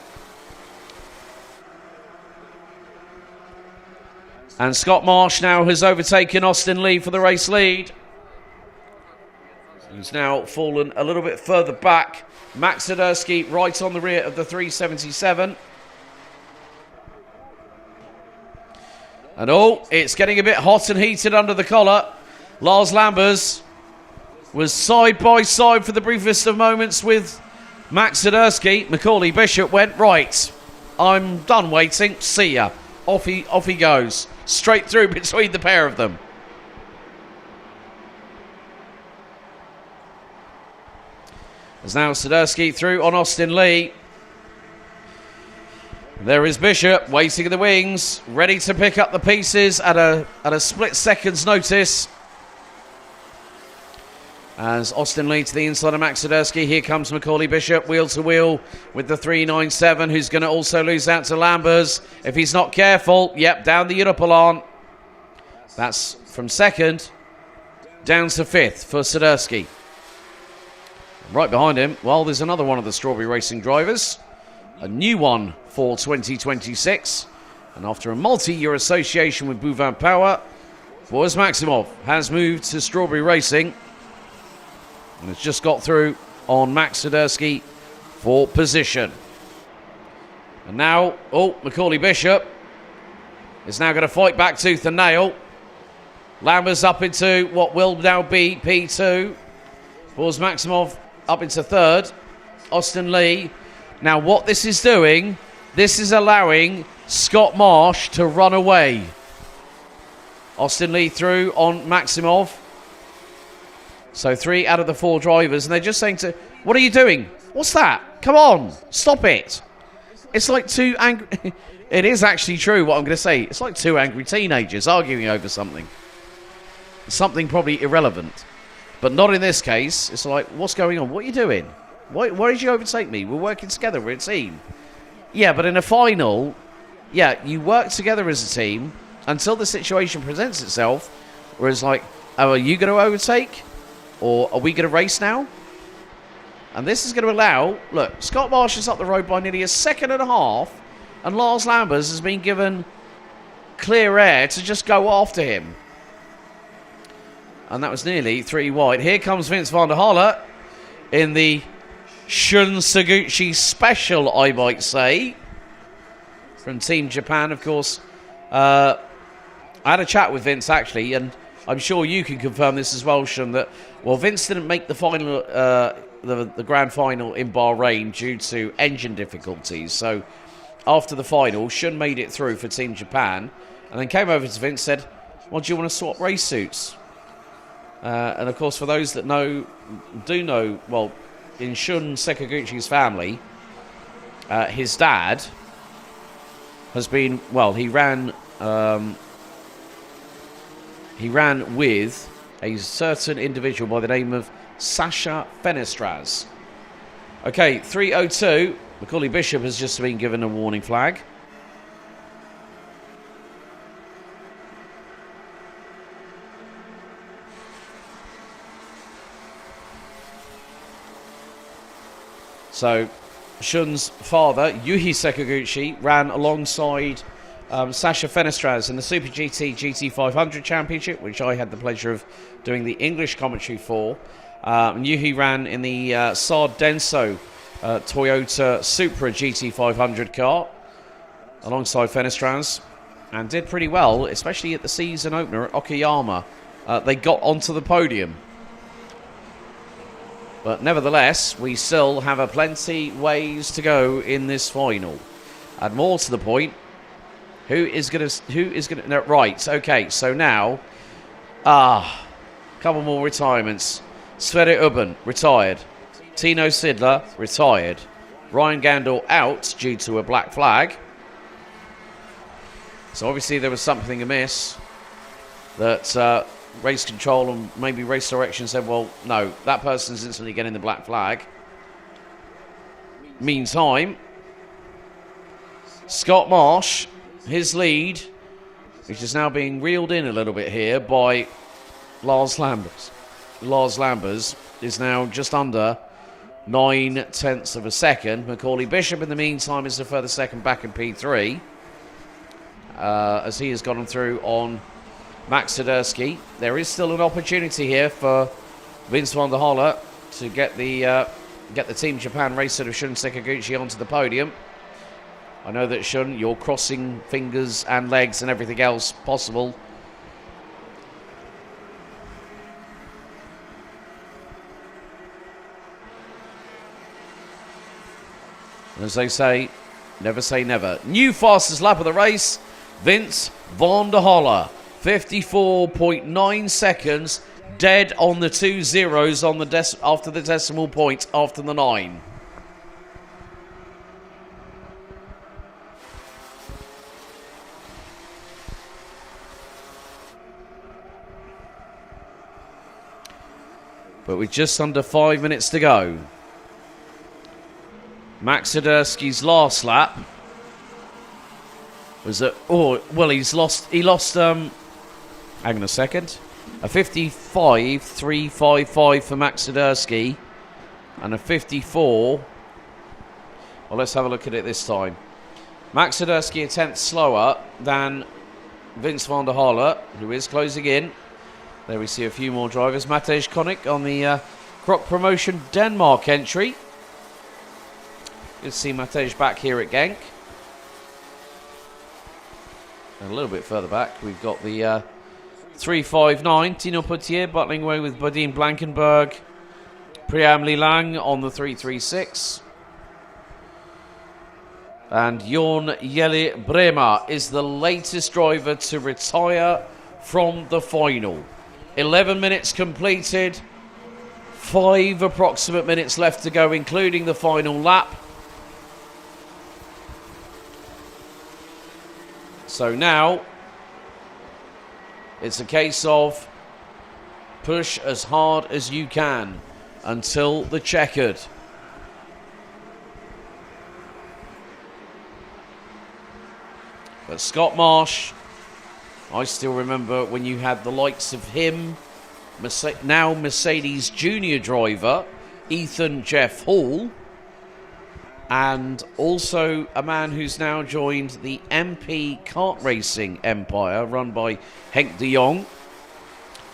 And Scott Marsh now has overtaken Austin Lee for the race lead. He's now fallen a little bit further back. Max Siderski right on the rear of the 377. And it's getting a bit hot and heated under the collar. Lars Lambers was side by side for the briefest of moments with Max Siderski. Macaulay Bishop went, right, I'm done waiting, see ya. Off he goes, straight through between the pair of them. As now Siderski through on Austin Lee. There is Bishop waiting in the wings, ready to pick up the pieces at a split second's notice. As Austin Lee to the inside of Max Siderski. Here comes Macaulay Bishop, wheel to wheel with the 397, who's going to also lose out to Lambers if he's not careful. Yep, down the Europolan. That's from second down to fifth for Siderski. Right behind him, well, there's another one of the Strawberry Racing drivers. A new one for 2026. And after a multi-year association with Bouvin Power, Boris Maximov has moved to Strawberry Racing. And it's just got through on Max Siderski for position. And now, Macaulay Bishop is now going to fight back tooth and nail. Lambers up into what will now be P2. Boris Maximov up into third. Austin Lee. Now what this is doing, this is allowing Scott Marsh to run away. Austin Lee through on Maximov. So 3 out of the 4 drivers, and they're just saying to, what are you doing? What's that? Come on, stop it. It's like 2 angry... It is actually true what I'm going to say. It's like 2 angry teenagers arguing over something. Something probably irrelevant. But not in this case. It's like, what's going on? What are you doing? Why did you overtake me? We're working together. We're a team. Yeah, but in a final, you work together as a team until the situation presents itself, where it's like, oh, are you going to overtake? Or are we going to race now? And this is going to allow... Look, Scott Marsh is up the road by nearly a second and a half, and Lars Lambers has been given clear air to just go after him. And that was nearly 3 wide. Here comes Vince van der Halle in the Shun Suguchi special, I might say, from Team Japan, of course. I had a chat with Vince, actually, and I'm sure you can confirm this as well, Shun, that, well, Vince didn't make the final, the grand final in Bahrain due to engine difficulties. So after the final, Shun made it through for Team Japan, and then came over to Vince and said, well, do you want to swap race suits? And of course, for those that do know, well, in Shun Sekaguchi's family, his dad has been, well, he ran with a certain individual by the name of Sasha Fenestraz. Okay, 3:02. Macaulay Bishop has just been given a warning flag. So, Shun's father, Yuhi Sekaguchi, ran alongside Sasha Fenestraz in the Super GT GT500 Championship, which I had the pleasure of doing the English commentary for. Yuhi ran in the Saad Denso Toyota Supra GT500 car alongside Fenestraz and did pretty well, especially at the season opener at Okayama. They got onto the podium. But nevertheless, we still have a plenty ways to go in this final. And more to the point, who is going to, no, right, okay, so now, couple more retirements. Sverre Ubben, retired. Tino Sidler, retired. Ryan Gandor out due to a black flag. So obviously there was something amiss. that race control and maybe race direction said, well, no, that person's instantly getting the black flag. Meantime, Scott Marsh, his lead, which is now being reeled in a little bit here by Lars Lambers. Lars Lambers is now just under 9/10 of a second. Macaulay Bishop, in the meantime, is a further second back in P3 as he has gone through on Max Sidursky. There is still an opportunity here for Vince van der Holle to get the Team Japan racer of Shun Sekaguchi onto the podium. I know that, Shun, you're crossing fingers and legs and everything else possible. As they say never. New fastest lap of the race, Vince van der Holle. 54.9 seconds, dead on the 2 zeros on the after the decimal point after the 9. But with just under 5 minutes to go, Max Sidursky's last lap was he lost, hang on a second, a 55.355 for Max Sidursky and a 54, well, let's have a look at it this time. Max Sidursky a tenth slower than Vince van der Holle, who is closing in. There we see a few more drivers. Matej Konik on the Croc Promotion Denmark entry. Good to see Matej back here at Genk. And a little bit further back, we've got the 359. Tino Potier battling away with Bodine Blankenberg. Priam Lilang on the 336. And Jorn Jelle Bremer is the latest driver to retire from the final. 11 minutes completed. 5 approximate minutes left to go, including the final lap. So now, it's a case of push as hard as you can until the checkered. But Scott Marsh, I still remember when you had the likes of him, now Mercedes Junior driver, Ethan Jeff Hall, and also a man who's now joined the MP kart racing empire run by Henk de Jong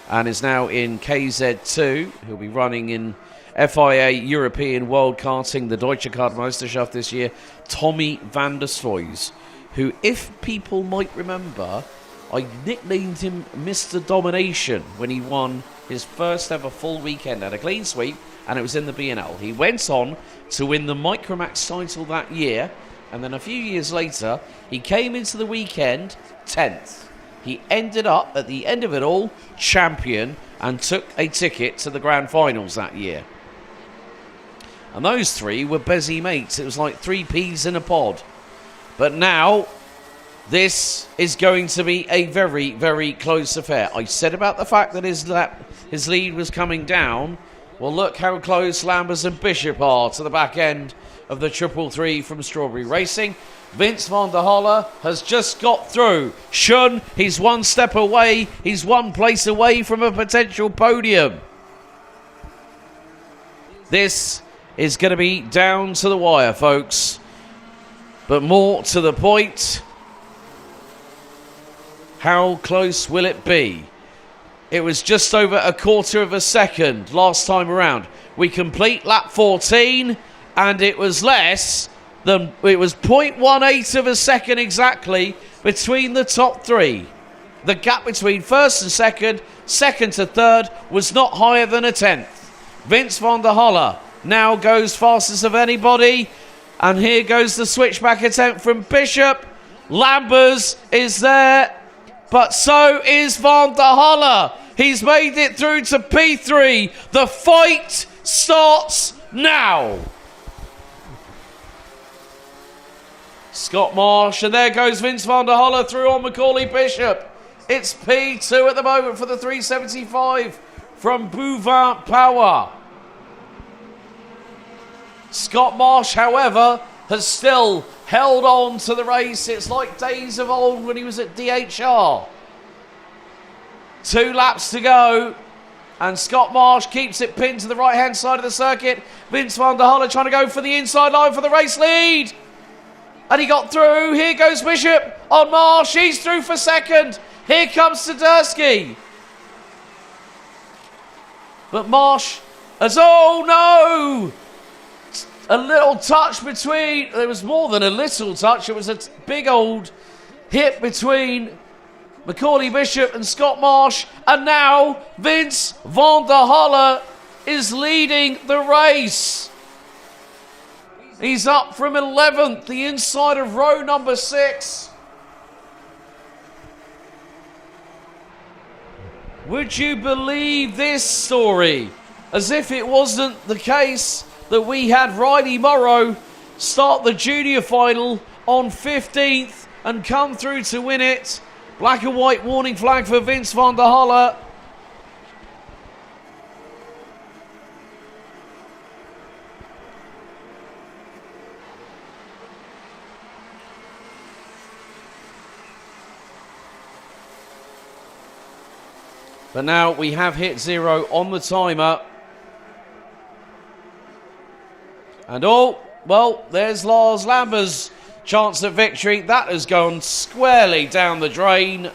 and is now in KZ2. He'll be running in FIA European World Karting, the Deutsche Kartmeisterschaft this year. Tommy van der Sloys, who, if people might remember, I nicknamed him Mr. Domination when he won his first ever full weekend at a clean sweep, and it was in the B&L. He went on to win the Micromax title that year, and then a few years later, he came into the weekend 10th. He ended up, at the end of it all, champion, and took a ticket to the grand finals that year. And those three were busy mates. It was like 3 peas in a pod. But now, this is going to be a very, very close affair. I said about the fact that his lead was coming down. Well, look how close Lambers and Bishop are to the back end of the 333 from Strawberry Racing. Vince van der Holle has just got through. Shun, he's 1 step away. He's 1 place away from a potential podium. This is going to be down to the wire, folks. But more to the point, how close will it be? It was just over a quarter of a second last time around. We complete lap 14, and it was less than, it was 0.18 of a second exactly between the top 3. The gap between first and second, second to third, was not higher than a tenth. Vince van der Holle now goes fastest of anybody, and here goes the switchback attempt from Bishop. Lambers is there, but so is van der Holle. He's made it through to P3. The fight starts now. Scott Marsh, and there goes Vince van der Holle through on Macaulay Bishop. It's P2 at the moment for the 375 from Bouvin Power. Scott Marsh, however, has still held on to the race. It's like days of old when he was at DHR. 2 laps to go. And Scott Marsh keeps it pinned to the right-hand side of the circuit. Vince van der Halle trying to go for the inside line for the race lead. And he got through. Here goes Bishop on Marsh. He's through for second. Here comes Swiderski. But Marsh has, oh no! A little touch between, there was more than a little touch. It was a big old hit between Macaulay Bishop and Scott Marsh, and now Vince van der Halle is leading the race. He's up from 11th, the inside of row number 6. Would you believe this story? As if it wasn't the case that we had Riley Morrow start the junior final on 15th and come through to win it. Black and white warning flag for Vince van der Halle. But now we have hit 0 on the timer. And oh, well, there's Lars Lamber's chance at victory. That has gone squarely down the drain.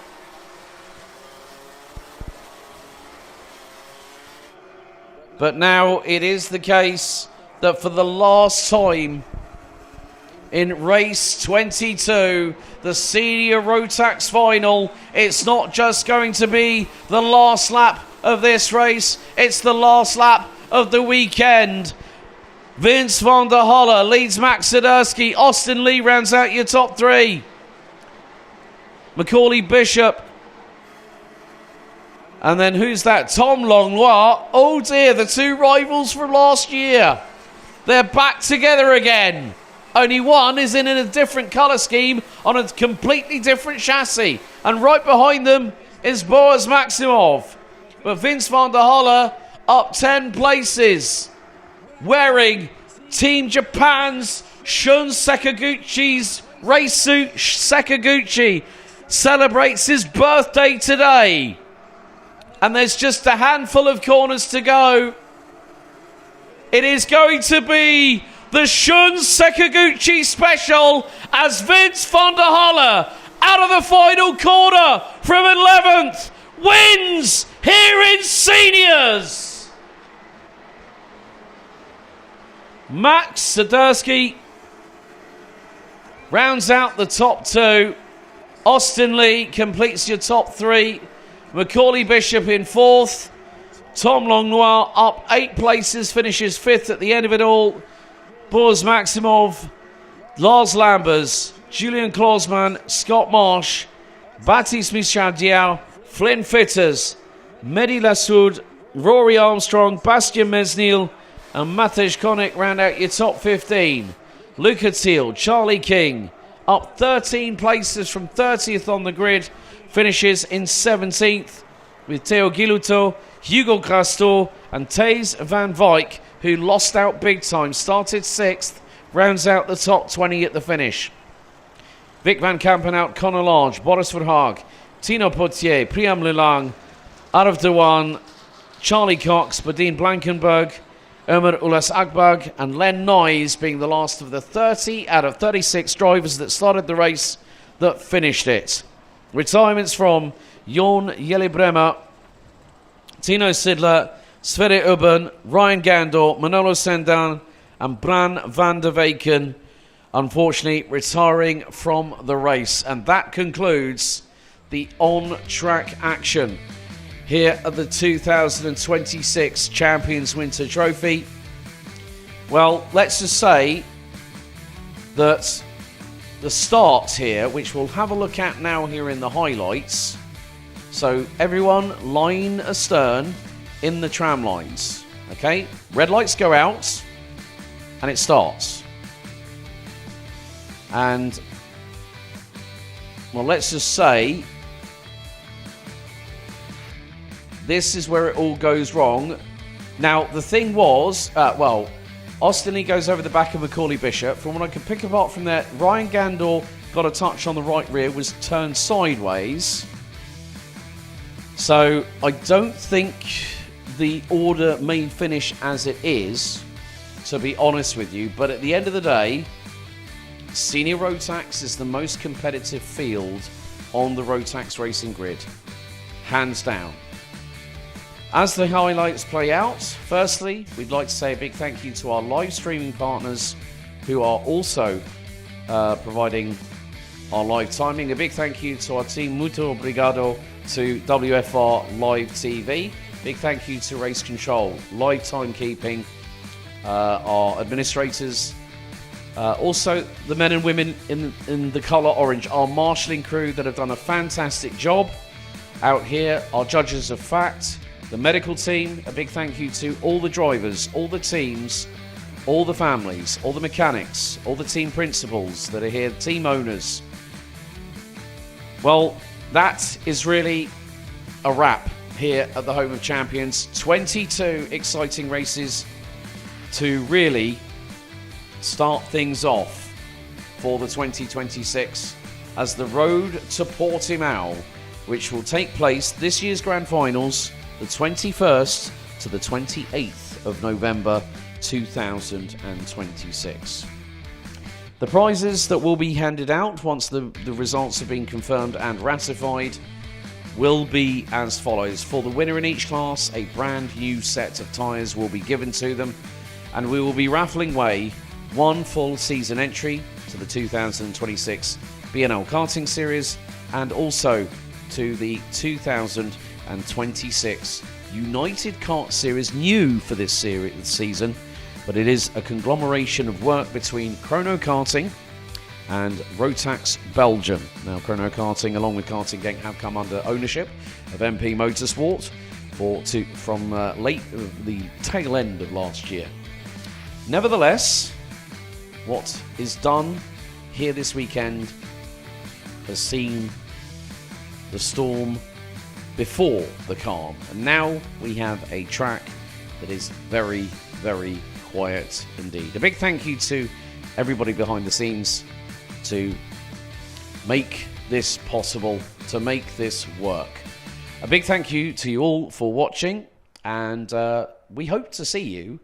But now it is the case that for the last time in race 22, the senior Rotax final, it's not just going to be the last lap of this race, it's the last lap of the weekend. Vince van der Halle leads Max Swiderski. Austin Lee rounds out your top 3. Macaulay Bishop. And then who's that? Tom Langlois. Oh dear, the 2 rivals from last year. They're back together again. Only one is in a different colour scheme on a completely different chassis. And right behind them is Boaz Maximov. But Vince van der Halle up 10 places, wearing Team Japan's Shun Sakaguchi's race suit. Sakaguchi celebrates his birthday today. And there's just a handful of corners to go. It is going to be the Shun Sakaguchi special as Vince van der Halle, out of the final corner from 11th, wins here in seniors. Max Swiderski rounds out the top 2. Austin Lee completes your top 3. Macaulay Bishop in 4th. Tom Langlois up 8 places, finishes 5th at the end of it all. Boaz Maximov, Lars Lambers, Julian Klausmann, Scott Marsh, Baptiste Michel-Diao, Flynn Fitters, Mehdi Lassoud, Rory Armstrong, Bastien Mesnil, and Matej Konik round out your top 15. Luca Thiel, Charlie King, up 13 places from 30th on the grid, finishes in 17th with Theo Giluto, Hugo Castor, and Thijs van Wijk, who lost out big time, started 6th, rounds out the top 20 at the finish. Vic van Kampenhout, Conor Lodge, Boris Verhaag, Tino Potier, Priam Lelang, Arif Dewan, Charlie Cox, Badine Blankenberg, Ömer Ulas Akbag, and Len Noyes being the last of the 30 out of 36 drivers that started the race that finished it. Retirements from Jon Jelibremer, Tino Sidler, Sverre Ubben, Ryan Gandor, Manolo Sendan, and Bran van der Weyken, unfortunately retiring from the race. And that concludes the on-track action here at the 2026 Champions Winter Trophy. Well, let's just say that the starts here, which we'll have a look at now here in the highlights. So everyone line astern in the tram lines, okay? Red lights go out and it starts. And, well, let's just say this is where it all goes wrong. Now, the thing was, Austin Lee goes over the back of Macaulay Bishop. From what I could pick apart from there, Ryan Gandor got a touch on the right rear, was turned sideways. So I don't think the order may finish as it is, to be honest with you. But at the end of the day, Senior Rotax is the most competitive field on the Rotax racing grid. Hands down. As the highlights play out, firstly, we'd like to say a big thank you to our live streaming partners who are also providing our live timing. A big thank you to our team, muito obrigado, to WFR Live TV. Big thank you to Race Control, live timekeeping, our administrators, also the men and women in the colour orange, our marshalling crew that have done a fantastic job out here, our judges of fact, the medical team. A big thank you to all the drivers, all the teams, all the families, all the mechanics, all the team principals that are here, team owners. Well, that is really a wrap here at the Home of Champions. 22 exciting races to really start things off for the 2026 as the road to Portimao, which will take place this year's Grand Finals, the 21st to the 28th of November 2026. The prizes that will be handed out once the results have been confirmed and ratified will be as follows. For the winner in each class, a brand new set of tyres will be given to them, and we will be raffling away one full season entry to the 2026 B&L Karting Series and also to the 2026 United Kart Series, new for this season, but it is a conglomeration of work between Chrono Karting and Rotax Belgium. Now, Chrono Karting, along with Karting Gang, have come under ownership of MP Motorsport from the tail end of last year. Nevertheless, what is done here this weekend has seen the storm before the calm, and now we have a track that is very, very quiet indeed. A big thank you to everybody behind the scenes to make this possible, to make this work. A big thank you to you all for watching, and we hope to see you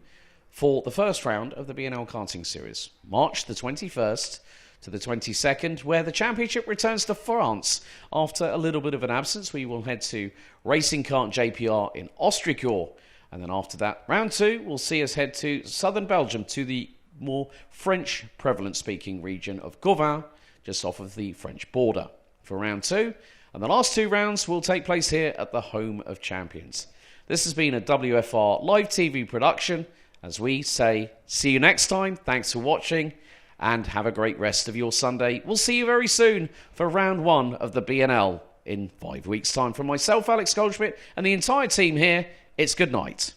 for the first round of the B&L Karting Series, March the 21st to the 22nd, where the championship returns to France after a little bit of an absence. We will head to Racing Kart JPR in Austricourt, and then after that, round two will see us head to southern Belgium, to the more French prevalent-speaking region of Gauvin, just off of the French border for round two. And the last two rounds will take place here at the Home of Champions. This has been a WFR Live TV production. As we say, see you next time. Thanks for watching, and have a great rest of your Sunday. We'll see you very soon for round one of the B&L in 5 weeks' time. From myself, Alex Goldschmidt, and the entire team here, it's good night.